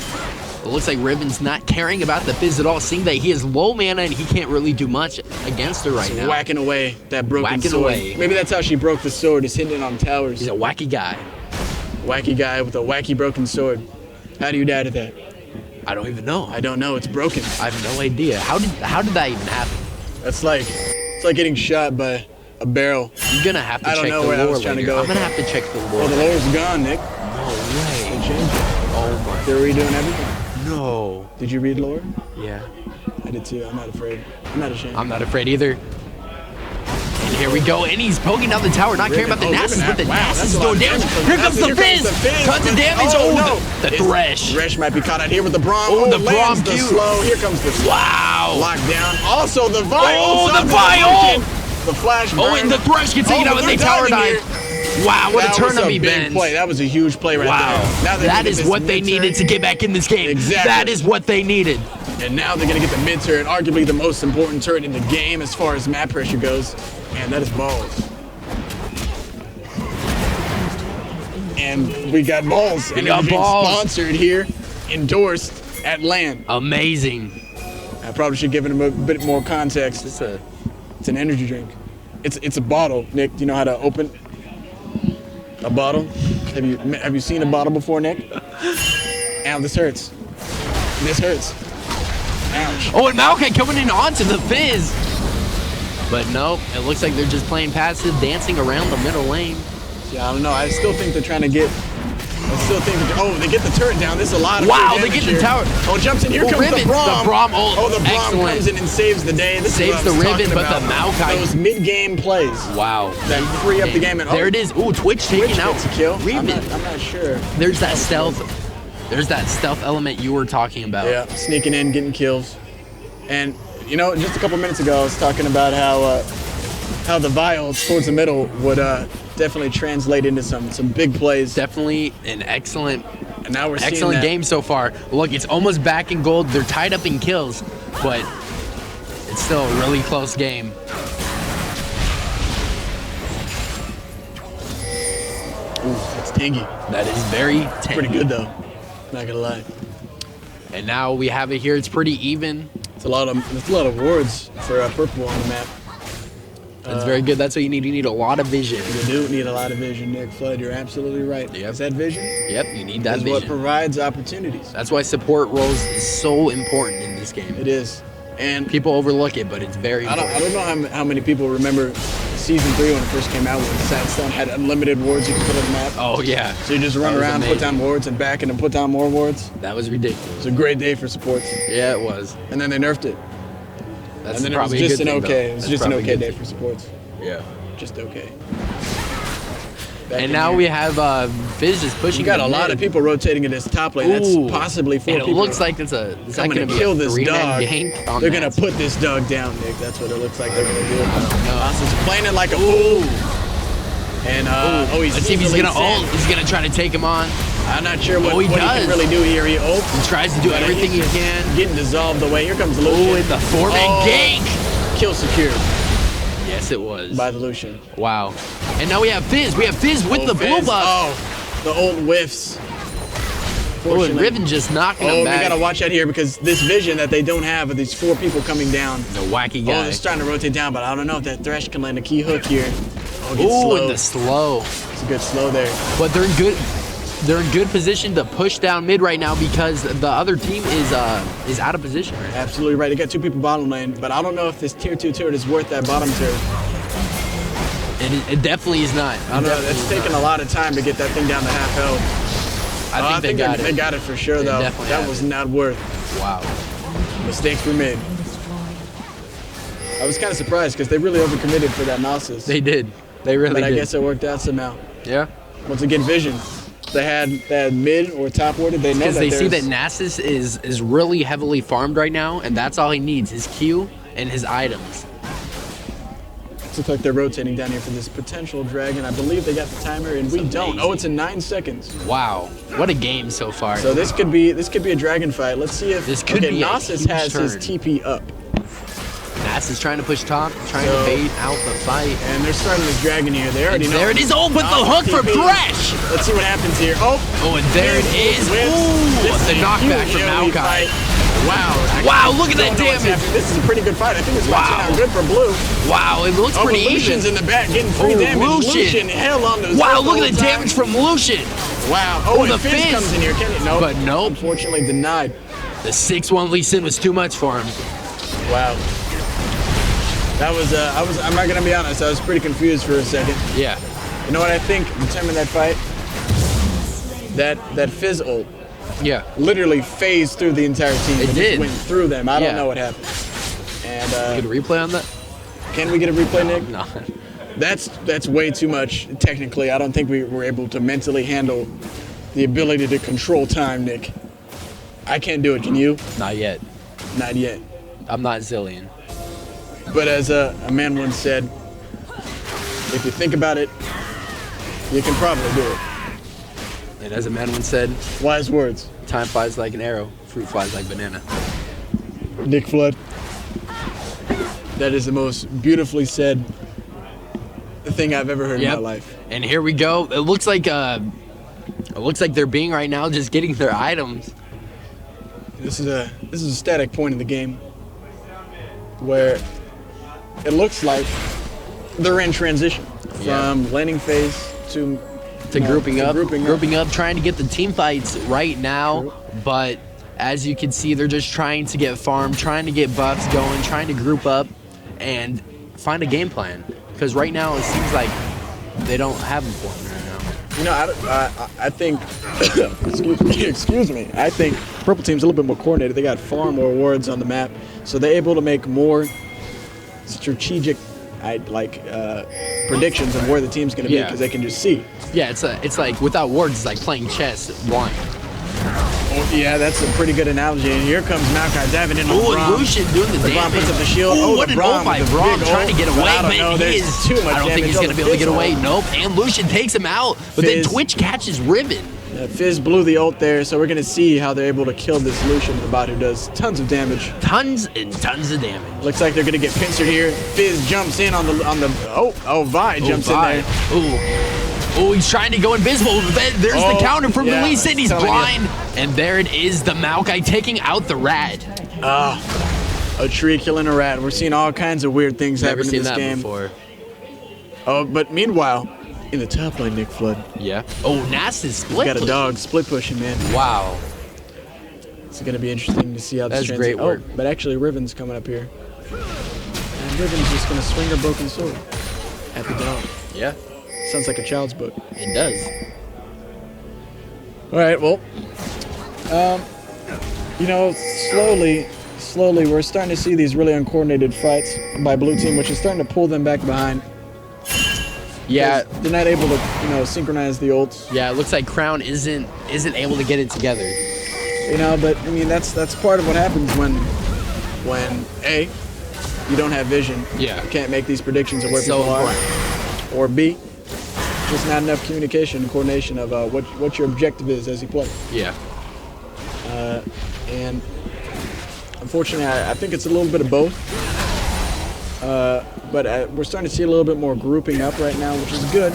It looks like Riven's not caring about the Fizz at all, seeing that he has low mana and he can't really do much against her right now. Whacking away that broken Whacking sword. away. Maybe that's how she broke the sword, is hitting it on towers. He's a wacky guy. Wacky guy with a wacky broken sword. How do you die to that? I don't even know. I don't know. It's broken. I have no idea. How did that even happen? It's like getting shot by a barrel. I'm gonna have to I don't check know the where I lore was trying to later. go I'm with gonna that. have to check the Oh, lore. the lore's gone, Nick. No They way. changed it. Oh my. They're redoing everything. No. Did you read lore? Yeah. I did too. I'm not afraid. I'm not ashamed. I'm not afraid either. And here we go, and he's poking down the tower, not caring about the Nasus, but the Nasus is doing damage. Here comes the Fizz! Tons of damage! Oh, the Thresh! Thresh might be caught out here with the Braum. Oh, the lands Braum the cute. slow. Here comes the Wow! lockdown. Also the Vial. Oh, the something Vial! broken. The Flash burn. Oh, and the Thresh gets taken out, and they tower dive. Wow, what a turn That of was a big events. play. That was a huge play right Wow. there. Now they're That gonna is get this what they mid-turn. needed to get back in this game. Exactly. That is what they needed. And now they're going to get the mid-turret, arguably the most important turret in the game as far as map pressure goes. And that is balls. And we got balls. We and got it's being balls. sponsored here, endorsed at LAN. Amazing. I probably should give it a bit more context. It's It's an energy drink. It's a bottle. Nick, do you know how to open a bottle? Have you seen a bottle before, Nick? Ow, this hurts. This hurts. Ouch. Oh, and Maokai coming in onto the Fizz. But nope, it looks like they're just playing passive, dancing around the middle lane. Yeah, I don't know. I still think they're trying to get. They get the turret down. This is a lot of Wow, free they damage get the here. tower. Oh, jumps in. Here Oh, comes Riven. the Braum. The Braum, oh, the Braum excellent. comes in and saves the day. This Saves is the what I was Riven, talking but the about. Maokai- Those mid-game plays Wow. that free up the game. And There it is. Ooh, Twitch taking Twitch out gets a kill. Riven. I'm not sure. There's that stealth. There's that stealth element you were talking about. Yeah, sneaking in, getting kills. And, you know, just a couple minutes ago, I was talking about how the Vial towards the middle would definitely translate into some big plays. Definitely an excellent And now we're seeing excellent that. game so far. Look, it's almost back in gold. They're tied up in kills, but it's still a really close game. Ooh, it's tangy. That is very tense. Pretty good though. Not gonna lie. And now we have it here. It's pretty even. It's a lot of wards for purple on the map. That's very good. That's what you need. You need a lot of vision. You do need a lot of vision, Nick Flood. You're absolutely right. Yep. Is that vision? Yep, you need that Is what vision. provides opportunities. That's why support roles is so important in this game. It is. And People overlook it, but it's very I important. don't know how many people remember Season 3 when it first came out, when Sandstone had unlimited wards you could put on the map. Oh yeah. So you just run That was around, put amazing. down wards, and back, and then put down more wards. That was ridiculous. It's a great day for supports. Yeah, it was. And then they nerfed it. That's And then it was probably a just good an thing, okay. though. It was That's just an probably a okay good day thing. for supports. Yeah. Just okay. And now we have Fizz just pushing. You got the a lot mid. of people rotating in this top lane. Ooh. That's possibly 4 And it people. looks like it's a. Is that coming going to to kill be a this three-man dog. gank on They're gonna that? put this dog down, Nick. That's what it looks like they're gonna do. No. Austin's playing it like a fool. And he's Let's see if he's easily gonna ult. sent. He's gonna try to take him on. I'm not sure what, Oh, he what he does. can really do here. He ults. He tries to do But everything he he's can. Getting dissolved away. Here comes Lucian. Oh, and the four-man gank. Kill secured Yes, it was. by the Lucian. Wow. And now we have Fizz. We have Fizz with the blue Fizz. buff. Oh, the ult whiffs. Oh, and Fortunately. Riven just knocking Oh, him we back. gotta watch out here because this vision that they don't have of these 4 people coming down. The wacky Oh, guy. it's trying to rotate down, but I don't know if that Thresh can land a key hook here. Oh, it gets Ooh, slow. and the slow. It's a good slow there. But they're in good. They're in good position to push down mid right now because the other team is out of position right now. Absolutely right. They got 2 people bottom lane, but I don't know if this tier 2 turret is worth that bottom turret. It definitely is not. I don't know. It's taking a lot of time to get that thing down to half health. I think they got They it. got it for sure, They though. definitely That have was it. not worth. Wow. Mistakes were made. I was kind of surprised because they really overcommitted for that Nasus. They did. They really but I did. guess it worked out somehow. Yeah. Once again, vision. They had mid or top warded. They know Because that they see there's- that Nasus is really heavily farmed right now, and that's all he needs, his Q and his items. It looks like they're rotating down here for this potential dragon. I believe they got the timer, and we don't. amazing. Oh, it's in 9 seconds. Wow. What a game so far. So this could be a dragon fight. Let's see if This could be a Nasus huge has his turn. TP up, Nasus trying to push top, trying So- to bait out the fight. and they're starting this dragon here. They already know. There it is. Oh, but the Nasus hook for TP. Thresh. Let's see what happens here. Oh, Oh, and there it is. Whips. Ooh, This is the a knockback huge from AoE Maokai. fight. Wow. Wow, look at I that don't know what's damage. happening. This is a pretty good fight. I think this fight's Wow. out good for blue. Wow, it looks Oh, pretty but Lucian's even. in the back getting free Oh, damage. Lucian. held on to his Wow, hook look the at the whole time. damage from Lucian. Wow. Oh, and the Fizz Fizz. comes in here. Can it? Nope. But nope. Unfortunately denied. The 6-1 Lee Sin was too much for him. Wow. That was, I'm not gonna be honest, I was pretty confused for a second. Yeah. You know what I think determined that fight? That Fizz ult Yeah. literally phased through the entire team. It did. Just went through them. I don't Yeah. know what happened. And Get a replay on that? can we get a replay, Nick? No. That's way too much. Technically, I don't think we were able to mentally handle the ability to control time, Nick. I can't do it. Can you? Not yet. Not yet. I'm not Zillion. But as a man once said, if you think about it, you can probably do it. And as a man once said, Wise words. time flies like an arrow, fruit flies like banana. Nick Flood. That is the most beautifully said thing I've ever heard in my life. And here we go. It looks like they're being right now, just getting their items. This is a static point in the game where it looks like they're in transition from laning phase to Grouping up, grouping up. trying to get the team fights right now. True. But as you can see, they're just trying to get farm, trying to get buffs going, trying to group up and find a game plan. Because right now it seems like they don't have one right now. You know, I think, excuse me, I think Purple Team's a little bit more coordinated. They got far more wards on the map, so they're able to make more strategic predictions of where the team's going to be because they can just see. Yeah, it's like without wards, it's like playing chess blind. Oh, yeah, that's a pretty good analogy. And here comes Maokai diving in on Oh, and Braum. Lucian doing the damage. Braum puts up the shield. Ooh, Oh, what the an Braum ult by with the Braum big trying to ult. get But away, I don't but know, he there's is. too much I don't think damage he's on going to the be able to get Fizz away. ult. Nope. And Lucian takes him out. But then Fizz. Twitch catches Riven. Fizz blew the ult there, so we're going to see how they're able to kill this Lucian, the bot who does tons of damage. Tons and tons of damage. Looks like they're going to get pincered here. Fizz jumps in on the Vi jumps in there. Oh, he's trying to go invisible. There's the counter from the Lee Sin. He's blind. And there it is, the Maokai taking out the rat. A tree killing a rat. We're seeing all kinds of weird things Never happen in seen this that game. before. Oh, but meanwhile, in the top lane, Nick Flood. Yeah. Oh, Nast is split. Got a push. dog split pushing, man. Wow. It's going to be interesting to see how this That's great work. Oh, but actually, Riven's coming up here. And Riven's just going to swing her broken sword at the dog. Yeah, Sounds like a child's book. it does. All right, well, you know, slowly, we're starting to see these really uncoordinated fights by Blue Team, which is starting to pull them back behind. Yeah. They're not able to, synchronize the ults. Yeah, it looks like Crown isn't able to get it together. You know, but I mean, that's part of what happens when A, you don't have vision. Yeah. You can't make these predictions of where So people are. important. Or B, just not enough communication and coordination of what your objective is as you play. Yeah. And unfortunately, I think it's a little bit of both. But we're starting to see a little bit more grouping up right now, which is good.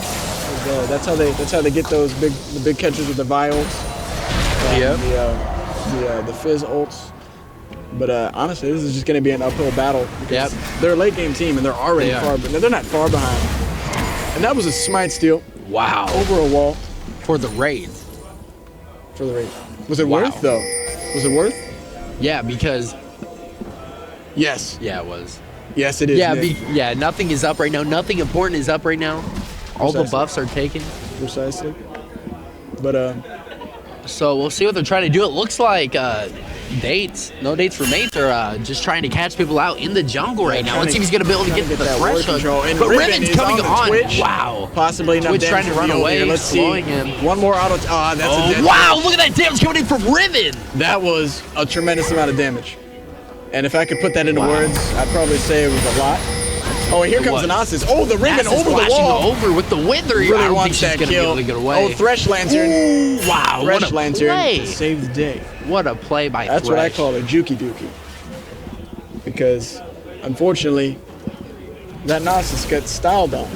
That's how they get those big catches with the Vi ults. The Fizz ults. But honestly, this is just going to be an uphill battle because they're a late game team and they're already far, but they're not far behind. And that was a smite steal. Wow. Over a wall For the raid. for the raid. Was it worth though? Was it worth? Yeah, because Yes. yeah, it was. Yes, it is. Yeah, Nick. nothing is up right now. Nothing important is up right now. All the Precisely. buffs are taken. Precisely. But So we'll see what they're trying to do. It looks like NoDates for mates are just trying to catch people out in the jungle right now. trying Let's see to- if he's going to be able to trying get to the get that ward thresh hook. control. And But Riven Riven's is coming on the on. Twitch. Wow. possibly enough Twitch damage trying to for run the ult away, here. Let's see. slowing him. One more auto. That's a dead. Wow, look at that damage coming in from Riven. That was a tremendous amount of damage. And if I could put that into words, I'd probably say it was a lot. Oh, and here comes was. the Nasus. Oh, the Riven Nasus over the flashing wall. over with the Wither. Really I don't think wants she's that going to be kill. able to get away. Oh, Thresh Lantern. Ooh, wow, Thresh what a Lantern play. to save the day. What a play by That's what I Thresh. call a Juki Dookie. Because, unfortunately, that Nasus gets styled on.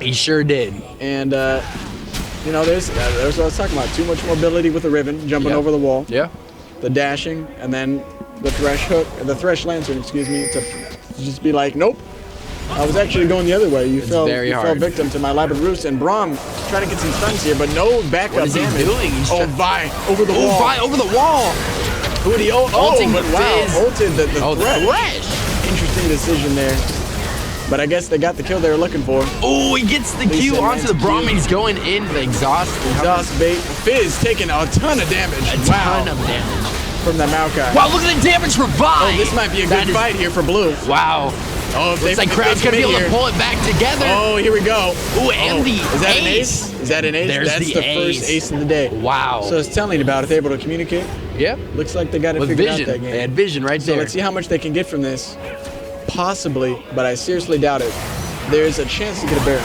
He sure did. And, there's what I was talking about. Too much mobility with the Riven, jumping Yep. over the wall. Yeah. The dashing, and then the Thresh Lantern, excuse me, to just be like, nope. I was actually going the other way. You fell victim to my elaborate ruse, and Braum trying to get some stuns here, but no backup What is he damage. doing? He's Vi over the wall. Vi over the wall. Who did he ult? Ulting but the wow, Fizz. ulted the Oh, the Thresh. Thresh. Interesting interesting decision there. But I guess they got the kill they were looking for. Oh, he gets the Q onto the Braum. He's going in the exhaust. Exhaust bait. Fizz taking a ton of damage. A ton of damage. From that Maokai. Wow, look at the damage for Vi. Oh, this might be a good fight here for blue. Wow. Oh, looks like Crown's going to be able to pull it back together. Oh, here we go. Oh, and the Is that an ace? Is that an ace? There's That's the first ace of the day. Wow. So it's telling about it. They're able to communicate. Yep. Looks like they got it figured out that game. They had vision right there. So let's see how much they can get from this. Possibly, but I seriously doubt it. There's a chance to get a Baron.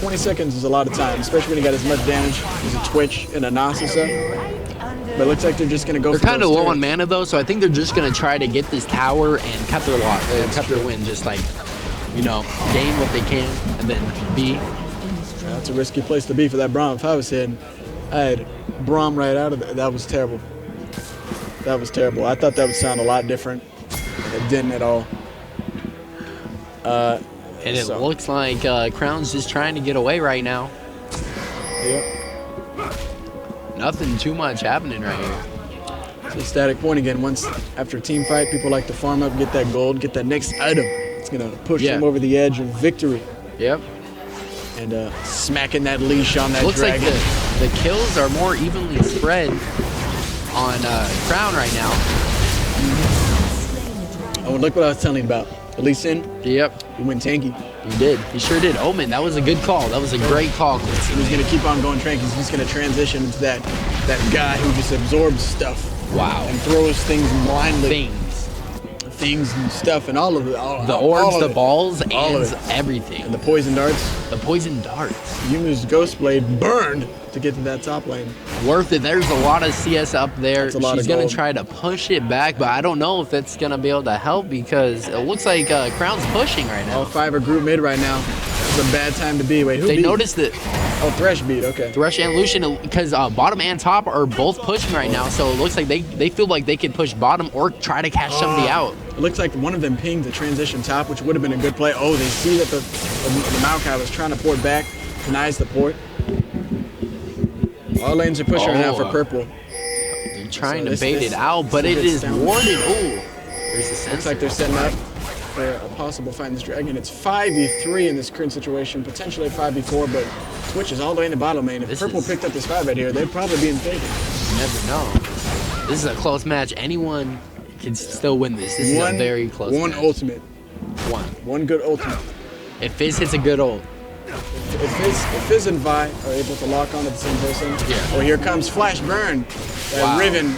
20 seconds is a lot of time, especially when you got as much damage as a Twitch and a Nasusa. But it looks like they're just going to go for They're kind of low turns. on mana, though, so I think they're just going to try to get this tower and cut their cut their win. Just like, you know, gain what they can, and then B. That's a risky place to be for that Braum. If I was hitting, I had Braum right out of there. That was terrible. That was terrible. I thought that would sound a lot different. It didn't at all. And it looks like Crown's just trying to get away right now. Yep. Nothing too much happening right here. It's a static point again. Once after a team fight, people like to farm up, get that gold, get that next item. It's gonna push them over the edge of victory. Yep. And smacking that leash on that looks dragon. like the kills are more evenly spread on Crown right now. Oh, and look what I was telling you about. Lee Sin. Yep. He went tanky. He did. He sure did. Omen, that was a good call. That was a great call. He's going to keep on going tranky. He's just going to transition into that guy who just absorbs stuff. Wow. And throws things blindly. Things and stuff and all of it. The orbs, the balls, and everything. And the poison darts. The poison darts. Yuumu's Ghost Blade burned to get to that top lane. Worth it. There's a lot of CS up there. She's going to try to push it back, but I don't know if that's going to be able to help because it looks like Crown's pushing right now. All five are group mid right now. It's a bad time to be. Wait, who They beat? noticed that. Oh, Thresh beat. Okay. Thresh and Lucian, because bottom and top are both pushing right now, so it looks like they feel like they could push bottom or try to catch somebody out. It looks like one of them pinged the transition top, which would have been a good play. Oh, they see that the Maokai was trying to port back, denies the port. All lanes are pushing right now for purple. They're trying to bait it out, but it is warded. Oh, there's the sense. Looks like they're setting up for a possible fight in this dragon. It's 5v3 in this current situation, potentially 5v4, but Twitch is all the way in the bottom lane. If purple picked up this 5 right here, they'd probably be in favor. You never know. This is a close match. Anyone can still win this. This is a very close match. One ultimate. One good ultimate. If Fizz hits a good ult. If Fizz and Vi are able to lock on at the same person. Yeah. Oh, here comes Flash Burn. That Riven.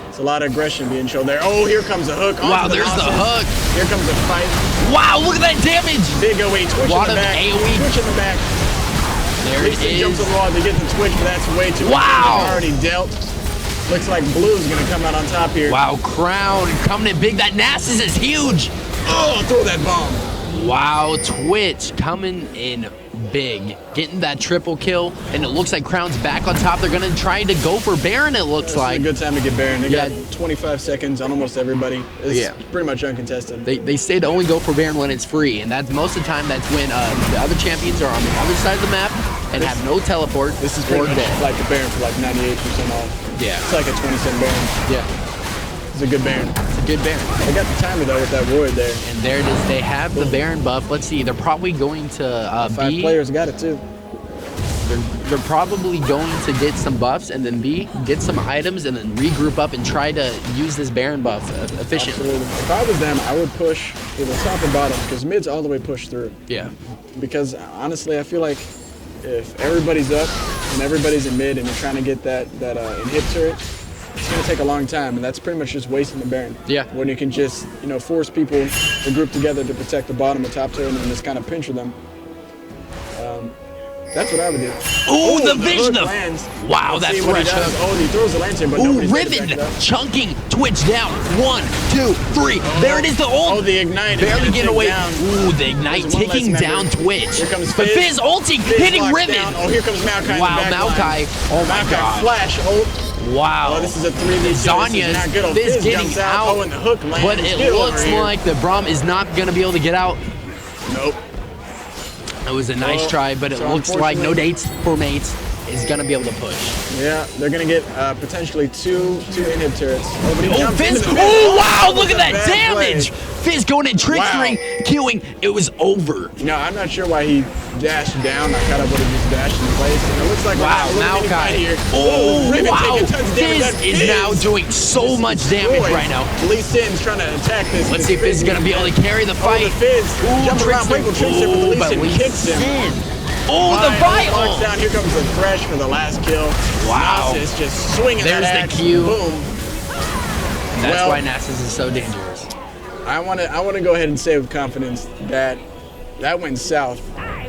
It's a lot of aggression being shown there. Oh, here comes a hook. Wow, there's the hook. Here comes a fight. Wow, look at that damage. Big AoE. Twitch in the back. Twitch in the back. There it is. Jumps on the wall to get the Twitch, but that's way too much. Already dealt. Looks like Blue's going to come out on top here. Wow, Crown coming in big. That Nasus is huge. Oh, throw that bomb. Wow, Twitch coming in big, getting that triple kill, and it looks like Crown's back on top. They're gonna try to go for Baron. It looks like a good time to get Baron. They got 25 seconds on almost everybody. It's pretty much uncontested. They say to only go for Baron when it's free, and that's most of the time. That's when the other champions are on the other side of the map and have no teleport. This is pretty much like a Baron for like 98% off. Yeah, it's like a 20-cent Baron. Yeah. It's a good Baron. It's a good Baron. They got the timer though with that ward there. And there it is. They have the Baron buff. Let's see. They're probably going to five B. Players got it too. They're probably going to get some buffs and then B, get some items and then regroup up and try to use this Baron buff efficiently. Absolutely. If I was them, I would push either top or bottom because mid's all the way pushed through. Yeah. Because honestly, I feel like if everybody's up and everybody's in mid and you're trying to get that inhib turret, it's going to take a long time, and that's pretty much just wasting the Baron. Yeah. When you can just, force people to group together to protect the bottom or top turret and just kind of pincher them. That's what I would do. Ooh, the vision of... Wow, that Thresh hook. Oh, he throws the lantern, but nobody's Riven chunking Twitch down. 1, 2, 3. There it is, the ult. Oh, the Ignite. Barely getting away. Ooh, the Ignite ticking down Twitch. Here comes Fizz. The Fizz ulting, hitting Riven. Oh, here comes Maokai. Wow, Maokai. Oh, my God. Flash ult. Wow. Oh, this is a 3v2. Zanya's Fizz getting out. Oh, and the hook lands. But it looks like the Braum is not going to be able to get out. Nope. It was a nice try, but it looks like NoDates for mates is going to be able to push. Yeah, they're going to get potentially two inhib turrets. Oh, Fizz! Oh, wow, look at that damage! Fizz going in, trickstering, queuing. It was over. No, I'm not sure why he dashed down. I kind of would have just dashed in place. And it looks like Maokai. here. Oh, Riven wow. taking tons of damage. Fizz is now doing so much damage right now. Lee Sin's trying to attack this. Let's see if Fizz is going to be able to carry the fight. The Fizz jumping around, playful trickster, but Lee Sin kicks him. Oh, the vital! Down. Here comes the Thresh for the last kill. Wow. Nasus just swinging There's that axe. the Q. Boom. And that's why Nasus is so dangerous. I want to go ahead and say with confidence that went south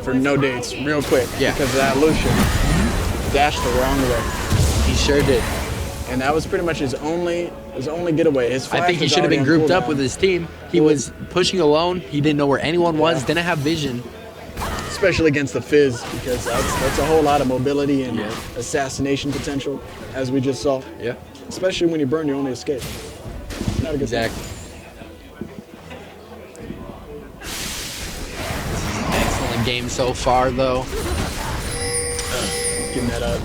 for NoDates real quick. Yeah. Because of that Lucian dashed the wrong way. He sure did. And that was pretty much his only getaway. His I think he should have been grouped up with his team. He was pushing alone. He didn't know where anyone was. Didn't have vision. Especially against the Fizz, because that's a whole lot of mobility and assassination potential, as we just saw. Yeah. Especially when you burn your only escape. Not a good thing. Excellent game so far, though. Getting that up.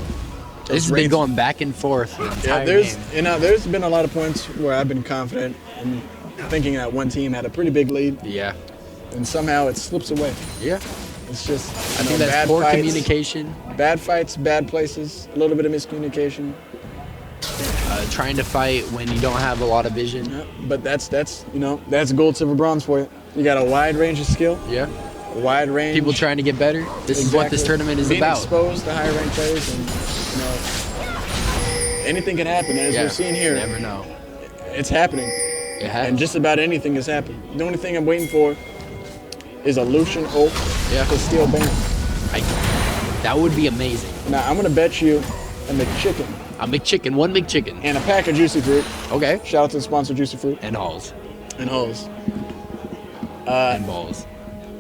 This has been going back and forth the entire game. There's been a lot of points where I've been confident in thinking that one team had a pretty big lead. Yeah. And somehow it slips away. Yeah. It's just I think that's poor communication. Bad fights, bad places, a little bit of miscommunication. Trying to fight when you don't have a lot of vision. Yeah, but that's gold, silver, bronze for you. You got a wide range of skill. Yeah. A wide range. People trying to get better. This is what this tournament is about. Being exposed to higher ranked players, and anything can happen. As we're seeing here, you never know. It's happening. It has. And just about anything has happened. The only thing I'm waiting for is a Lucian ult to steal Baron. That would be amazing. Now I'm gonna bet you a McChicken. A McChicken, one McChicken. And a pack of Juicy Fruit. Okay. Shout out to the sponsor, Juicy Fruit. And Halls. And Halls. And Balls.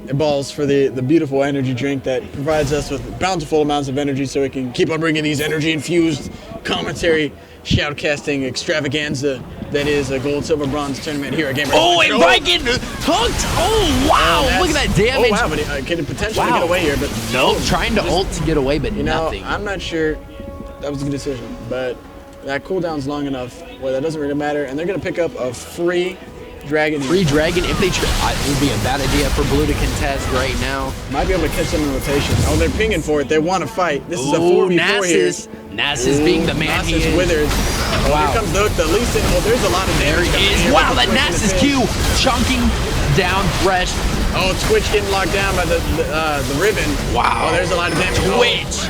And Balls for the beautiful energy drink that provides us with bountiful amounts of energy so we can keep on bringing these energy-infused commentary, shoutcasting extravaganza that is a gold, silver, bronze tournament here at Gamebreakerz. Oh, and Viking hooked! Oh, wow! Look at that damage! Oh, wow, but he could potentially get away here, but... Nope, trying to ult to get away, but nothing. I'm not sure that was a good decision, but that cooldown's long enough where that doesn't really matter, and they're going to pick up a free dragon. Free dragon, if they try, it would be a bad idea for Blue to contest right now. Might be able to catch them in rotation. Oh, they're pinging for it. They want to fight. This is a 4v4 here. Nasus being the man he is. Withers. Oh, wow. Here comes the hook. The Lee Sin. Oh, there's a lot of damage. There he is. Wow, that Nasus Q chunking down Thresh. Oh, Twitch getting locked down by the Riven. Wow. Oh, there's a lot of damage. Twitch.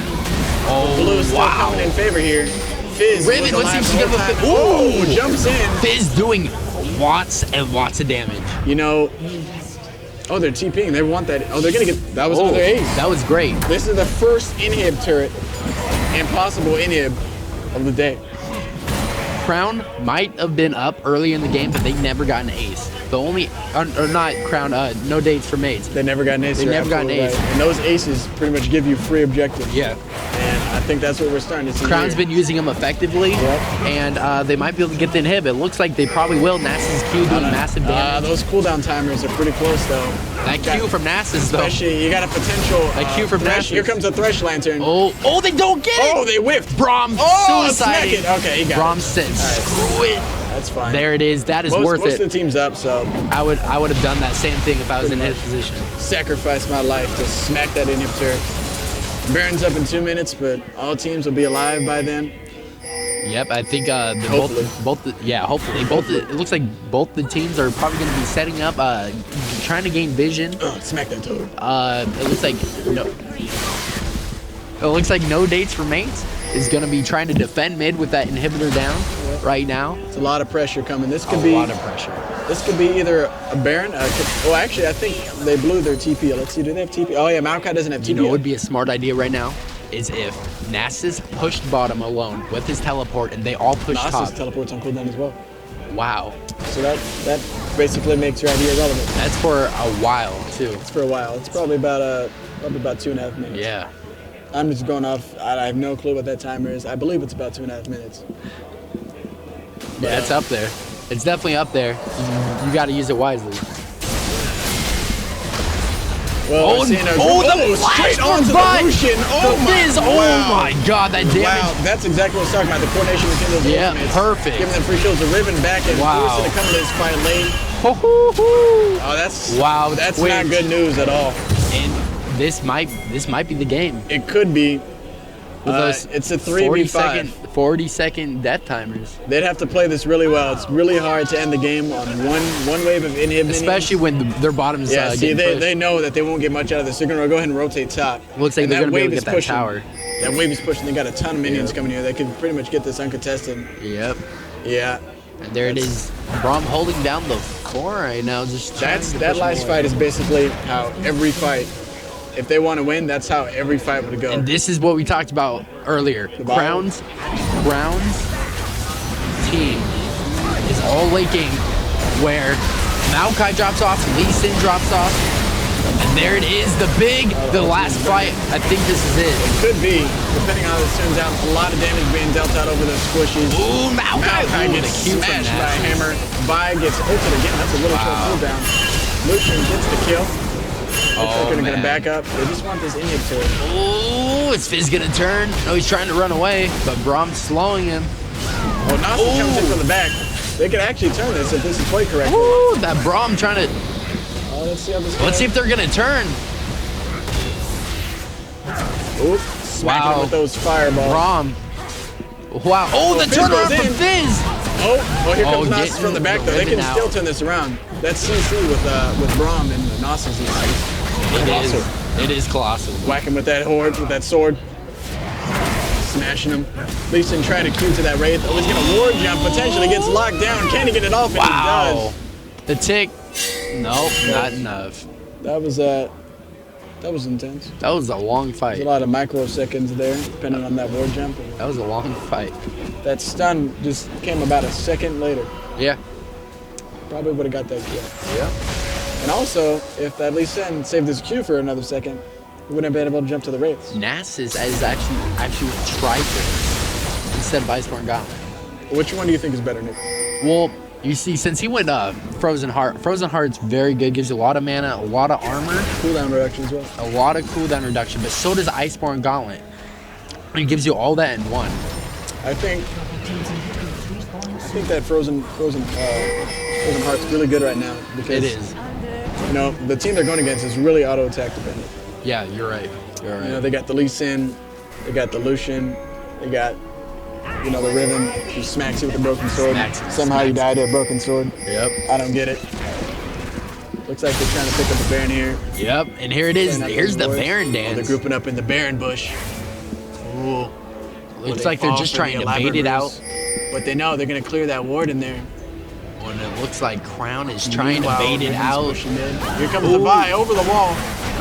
Oh, Blue is still coming in favor here. Fizz. Riven, let's see if she gets a Ooh, jumps in. Fizz doing lots and lots of damage. Oh, they're TPing. They want that. Oh, they're going to get... That was another ace. That was great. This is the first inhib turret and possible inhib of the day. Crown might have been up early in the game, but they never got an ace. The only... Or not Crown, NoDates for mates. They never got an ace. They never got an ace. Right. And those aces pretty much give you free objectives. Yeah. And I think that's what we're starting to see. Crown's been using them effectively, and they might be able to get the inhib. It looks like they probably will. Nasus Q doing massive damage. Those cooldown timers are pretty close, though. That Q from Nasus, though. Especially, you got a potential... That Q from Thresh. Nasus. Here comes a Thresh Lantern. Oh, they don't get it! Oh, they whiffed. Braum suicided. Smack it. Okay, he got Braum it. said, screw it. That's fine. There it is. That is worth most it. of the team's up, so... I would have done that same thing if I was in his position. Sacrifice my life to smack that inhibitor. Baron's up in 2 minutes, but all teams will be alive by then. Yep, I think hopefully. It looks like both the teams are probably going to be setting up, trying to gain vision. Smack that toad. It looks like NoDates for mates is going to be trying to defend mid with that inhibitor down right now. It's a lot of pressure coming. This could be a lot of pressure. This could be either a Baron. Actually, I think they blew their TP. Let's see. Do they have TP? Oh yeah, Maokai doesn't have TP. You know what would be a smart idea right now is if Nasus pushed bottom alone with his teleport and they all pushed top. Nasus teleports on cooldown as well. Wow. So that basically makes your idea relevant. That's for a while too. It's for a while. It's probably about 2.5 minutes. Yeah. I'm just going off. I have no clue what that timer is. I believe it's about 2.5 minutes. Yeah, it's up there. It's definitely up there. You got to use it wisely. Well, the straight onto the Lucian. Oh my God, that damage. Wow, that's exactly what I was talking about. The coordination between those ultimates. Perfect. Giving them free kills. The Riven back and forcing to come to this fight late. Oh, that's Wow, That's Twitch. not good news at all. And this might be the game. It could be. With those It's a 3v5. 40-second death timers. They'd have to play this really well. It's really hard to end the game on one wave of inhib. Especially when their bottoms Yeah, see, getting pushed. they know that they won't get much out of this. They're gonna go ahead and rotate top. Looks like And they're that gonna be able wave to is get that pushing. tower. That wave is pushing. They got a ton of minions Yep. coming here. They could pretty much get this uncontested. Yep. Yeah. And there it is. Braum holding down the floor right now. Just trying to That push last more. fight is basically how every fight, if they want to win, that's how every fight would go. And this is what we talked about earlier. bottom. Crown's team is all linking where Maokai drops off, Lee Sin drops off, and there it is, the last fight. I think this is it. Could be, depending on how this turns out. A lot of damage being dealt out over those squishies. Ooh, Maokai! Maokai Ooh, gets the Q from smashed by a that. hammer. Vi gets ulted again. That's a little short cooldown. Lucian gets the kill. Looks like they're man. gonna back up. They just want this inhib to it. Ooh, is Fizz gonna turn? No, he's trying to run away, but Braum's slowing him. Oh, Nasa comes in from the back. They could actually turn this if this is played correctly. Ooh, that Braum trying to. Oh, let's see how this goes. Let's see if they're gonna turn. Oop, smacking Wow. it with those fireballs. Braum. Wow. Oh, the Fizz turnaround goes from in. Fizz. Oh, here comes Nasus getting from the back though. They ribbon can out. still turn this around. That's CC with Braum and Nasus. It is colossal. Whack him with that horde, with that sword. Smashing him. Lee Sin trying to Q to that Wraith. Oh, he's gonna ward jump. Potentially gets locked down. Can he get it off? And Wow. he The tick. Nope, not enough. does. That was intense. That was a long There's fight. a lot of microseconds there, depending on that ward jump. That was a long fight. That stun just came about a second later. Yeah. Probably would have got that kill. Yeah. And also, if that Lee Sin saved his Q for another second, he wouldn't have been able to jump to the Wraiths. Nasus is actually Trifer instead of Iceborne Gauntlet. Which one do you think is better, Nick? Well, you see, since he went Frozen Heart's very good, gives you a lot of mana, a lot of armor, Cooldown reduction as well. a lot of cooldown reduction, but so does Iceborne Gauntlet. It gives you all that in one. I think that Frozen Heart's really good right now because It is. You know, the team they're going against is really auto attack dependent. Yeah, you're right. You're right. You know, they got the Lee Sin, they got the Lucian, they got the Riven who smacks you with a broken sword. Smacks you, Somehow you smacks died to a broken sword. Yep. I don't get it. Looks like they're trying to pick up the Baron here. Yep. And here it is. Playing out Here's those the boys. Baron Oh, they're dance. grouping up in the Baron bush. Ooh. Looks They like they're fall just for trying the to bait it elaborate out. ruse. But they know they're going to clear that ward in there. And it looks like Crown is trying to Meanwhile, bait it Riven's out. pushing in. Here comes the Vi over the wall.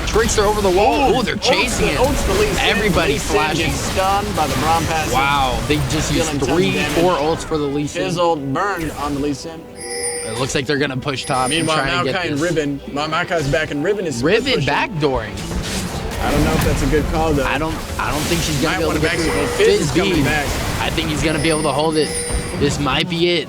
Tricks are over the wall. Oh, they're chasing it. Ults the Lee Sin. Everybody's Lee Sin flashing. gets stunned by the Braum pass. Wow, they just used Dealing tons of 3, damage. 4 ults for the Lee Sin. His ult burned on the Lee Sin. It looks like they're gonna push top and Meanwhile, try to get Maokai and this. Riven. Maokai's back and Riven is split Riven pushing. backdooring. I don't know if that's a good call though. I don't think she's gonna Might be able to wanna get back through. it. Fizz is Fizz coming B. back. I think he's gonna be able to hold it. This might be it.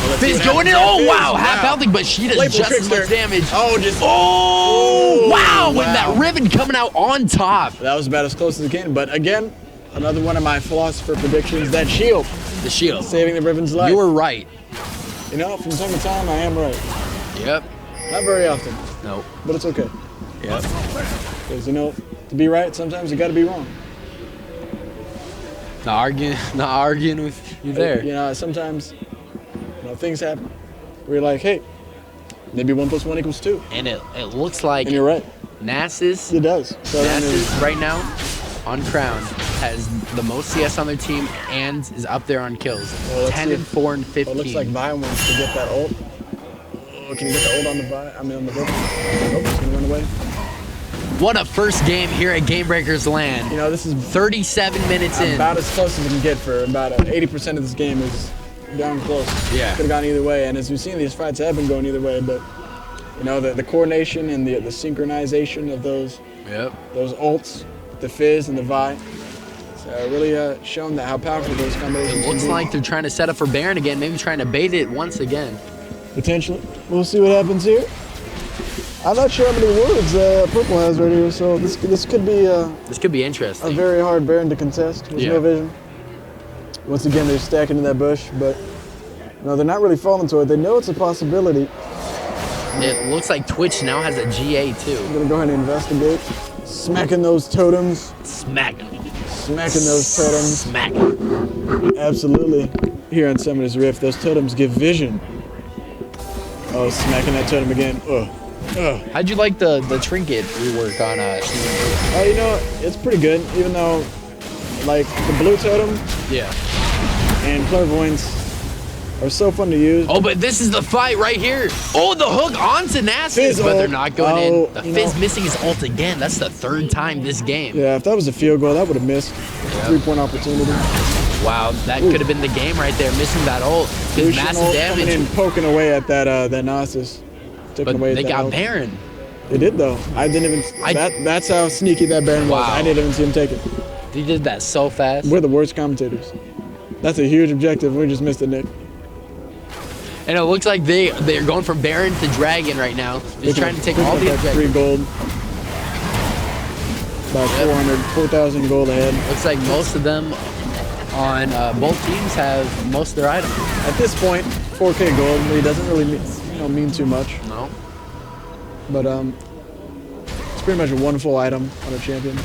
Let's see Fizz what going in. happens Oh there. wow, Fizz, half healthy, but she does Playful just as trickster. much damage. Oh, just. Oh wow, with wow. that Riven coming out on top. That was about as close as it came. But again, another one of my philosopher predictions. That shield The shield. saving the Riven's life. You were right. You know, from time to time, I am right. Yep. Not very often, Nope. but it's okay. Yep. Because to be right, sometimes you got to be wrong. Not arguing with you there. You know, sometimes things happen. Where you're like, hey, maybe 1 + 1 = 2, And it looks like and you're right. Nasus It does. So then there's- Nasus right now on Crown has the most CS on their team and is up there on kills. Well, let's 10 see and 4 and 15. it looks like Vi wants to get that ult. Oh, can you get the ult on the Vi? I mean, on the Riven. Oh, he's gonna run away. What a first game here at Gamebreakerz land. You know, this is 37 minutes in. about as close as we can get for about 80% of this game is down close. Yeah. Could have gone either way, and as we've seen, these fights have been going either way. But the coordination and the synchronization of those Yep. ults, the Fizz and the Vi, it's really shown that how powerful those combinations It can looks be. like they're trying to set up for Baron again, maybe trying to bait it once again. Potentially. We'll see what happens here. I'm not sure how many words Purple has right here, so this could be This could be a interesting. very hard Baron to contest with Yeah. no vision. Once again, they're stacking in that bush, but they're not really falling to it. They know it's a possibility. It looks like Twitch now has a GA too. I'm gonna go ahead and investigate. Smacking those totems. Smack. Smacking those totems. Smack. Absolutely. Here on Summoner's Rift, those totems give vision. Oh, smacking that totem again. Ugh. Ugh. How'd you like the trinket rework on Season 2? Oh, you know, it's pretty good, even though, like, the blue totem Yeah. and clairvoyance are so fun to use. Oh, but this is the fight right here. Oh, the hook onto Nasus, Fizz but they're ult. not going Oh, in. The you Fizz know. missing his ult again. That's the third time this game. Yeah, if that was a field goal, that would have missed. 3-point opportunity. Wow, that could have been the game right there, missing that ult. Because Lucian massive ult coming in, damage. poking away at that Nasus. Taking But away at they that got ult. Baron. They did though. I didn't even. That's how sneaky that Baron was. Wow. I didn't even see him take it. They did that so fast. We're the worst commentators. That's a huge objective. We just missed it, Nick. And it looks like they're going from Baron to Dragon right now. Just trying to take all the Like objectives. 3 gold. About 4,000 gold ahead. Looks like most of them on both teams have most of their items. At this point, 4K gold really doesn't really mean too much. No. But it's pretty much a one full item on a champion,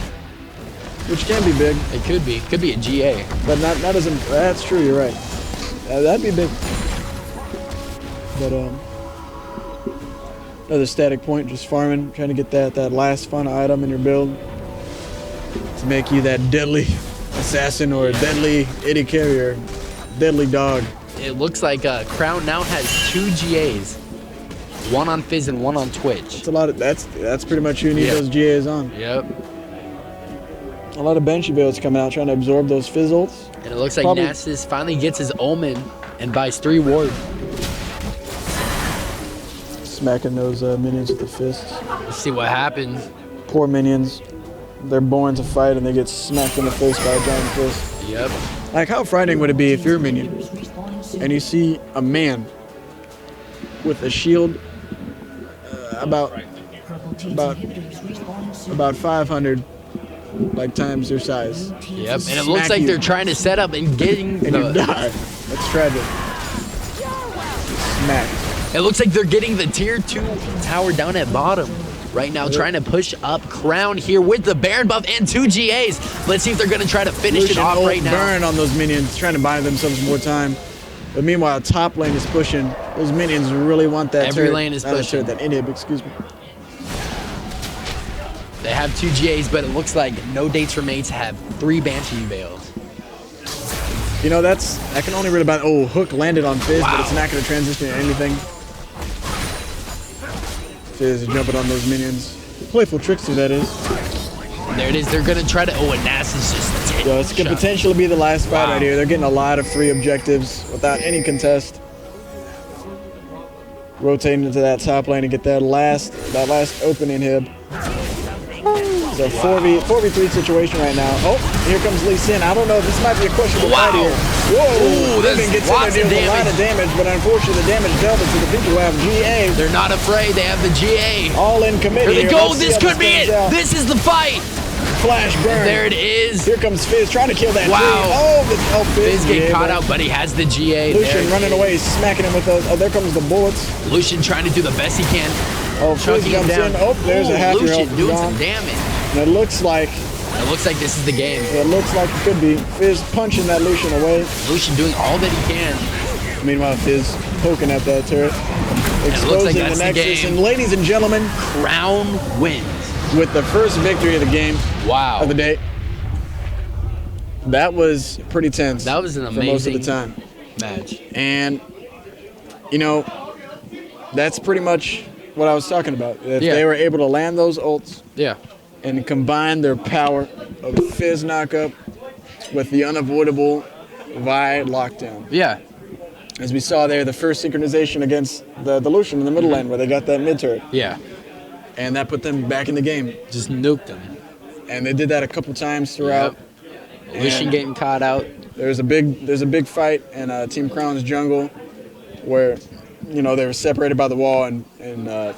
which can be big, It could be. Could be a GA. but not as. That's true. You're right. That'd be big. But another static point, just farming, trying to get that last fun item in your build to make you that deadly assassin or deadly AD carrier, deadly dog. It looks like Crown now has 2 GAs. One on Fizz and one on Twitch. It's a lot of that's pretty much who you need Yeah. those GAs on. Yep. A lot of benchy builds coming out trying to absorb those fizz ults. And it looks like Probably- Nasus finally gets his Omen and buys 3 ward. Smacking those minions with the fists. Let's see what happens. Poor minions. They're born to fight and they get smacked in the face by a giant fist. Yep. Like, how frightening would it be if you're a minion and you see a man with a shield about 500 like times your size. Yep. Just And it looks smack like you they're trying to set up and getting and you the. die. That's tragic. Smacked. It looks like they're getting the tier 2 tower down at bottom. Right now, trying to push up Crown here with the Baron buff and 2 GAs. Let's see if they're going to try to finish it Lucian off ult right now. burn on those minions, trying to buy themselves more time. But meanwhile, top lane is pushing. Those minions really want that Every turret. lane is Not that pushing. turret, that inhib, excuse me. They have 2 GAs, but it looks like NoDates for mates have 3 Banshee Veils. You know, I can only read about, oh, Hook landed on Fizz, Wow. but it's not going to transition to anything. Fizz is jumping on those minions. Playful trickster, that is. There it is. They're going to try to. Oh, and Nasus just. Yo, this could potentially be the last fight right here. They're getting a lot of free objectives without any contest. Rotating into that top lane to get that last open inhib. It's a 4v3 situation right now. Oh, here comes Lee Sin. I don't know. This might be a questionable fight here. Whoa! Ooh, Living there's gets in lots there of dealing a lot of damage, but unfortunately the damage dealt to the people who have GA. They're not afraid. They have the GA. All in committee. Here they go. Let's see This how could be turns it. out. This is the fight. Flash burn. There it is. Here comes Fizz trying to kill that Wow. tree. Oh, Fizz Fizz getting GA, caught but out, but he has the GA. Lucian There running it away, smacking him with those. Oh, there comes the bullets. is. Lucian trying to do the best he can. Oh, Fizz Chucking him jumps down. in. Oh, there's a half your Lucian health doing gone. some damage. And it looks like This is the game. it could be. Fizz punching that Lucian away. Lucian doing all that he can. Meanwhile, Fizz poking at that turret. looks Exposing like the that's the Nexus. game. And ladies and gentlemen, Crown wins. with the first victory of the game Wow. of the day. That was pretty tense. That was an for most of amazing the time. match. And, you know, that's pretty much what I was talking about. If Yeah. they were able to land those ults Yeah. and combine their power of Fizz knockup with the unavoidable Vi lockdown. Yeah. As we saw there, the first synchronization against the Lucian in the middle lane where they got that mid turret. Yeah. And that put them back in the game. Just nuked him. And they did that a couple times throughout. Yep. Lucian getting caught out. There's a big fight in Team Crown's jungle where, you know, they were separated by the wall and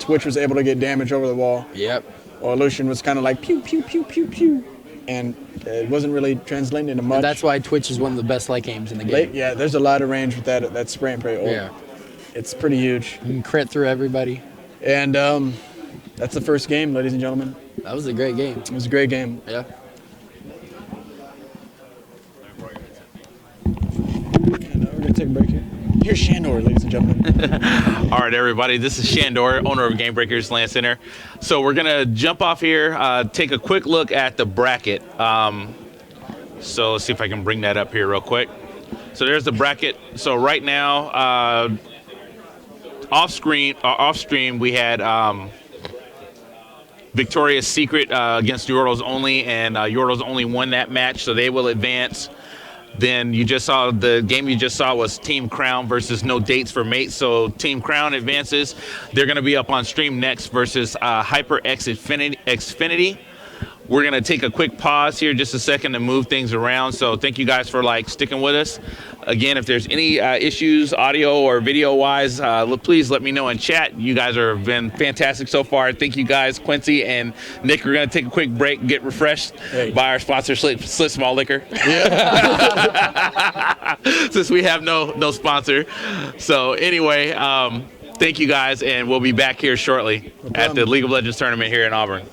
Twitch was able to get damage over the wall. Yep. Or Lucian was kind of like pew, pew, pew, pew, pew. And it wasn't really translating into much. And that's why Twitch is one of the best late games in the game. Yeah, there's a lot of range with that spray and pray ult. Yeah. It's pretty huge. You can crit through everybody. And that's the first game, ladies and gentlemen. That was a great game. It was a great game. Yeah. And we're going to take a break here. Here's Shandor, ladies and gentlemen. All right, everybody. This is Shandor, owner of Gamebreakerz Land Center. So we're gonna jump off here, take a quick look at the bracket. So let's see if I can bring that up here real quick. So there's the bracket. So right now, off stream, we had Victoria's Secret against Yordles Only, and Yordles Only won that match, so they will advance. Then you just saw the game you just saw was Team Crown versus NoDates for Mates. So Team Crown advances. They're going to be up on stream next versus HyperX Xfinity. We're going to take a quick pause here just a second to move things around. So thank you guys for sticking with us. Again, if there's any issues audio or video wise, please let me know in chat. You guys have been fantastic so far. Thank you guys, Quincy and Nick. We're going to take a quick break, get refreshed by our sponsor, Slip Small Liquor. Yeah. Since we have no sponsor. So anyway, thank you guys, and we'll be back here shortly at the League of Legends tournament here in Auburn.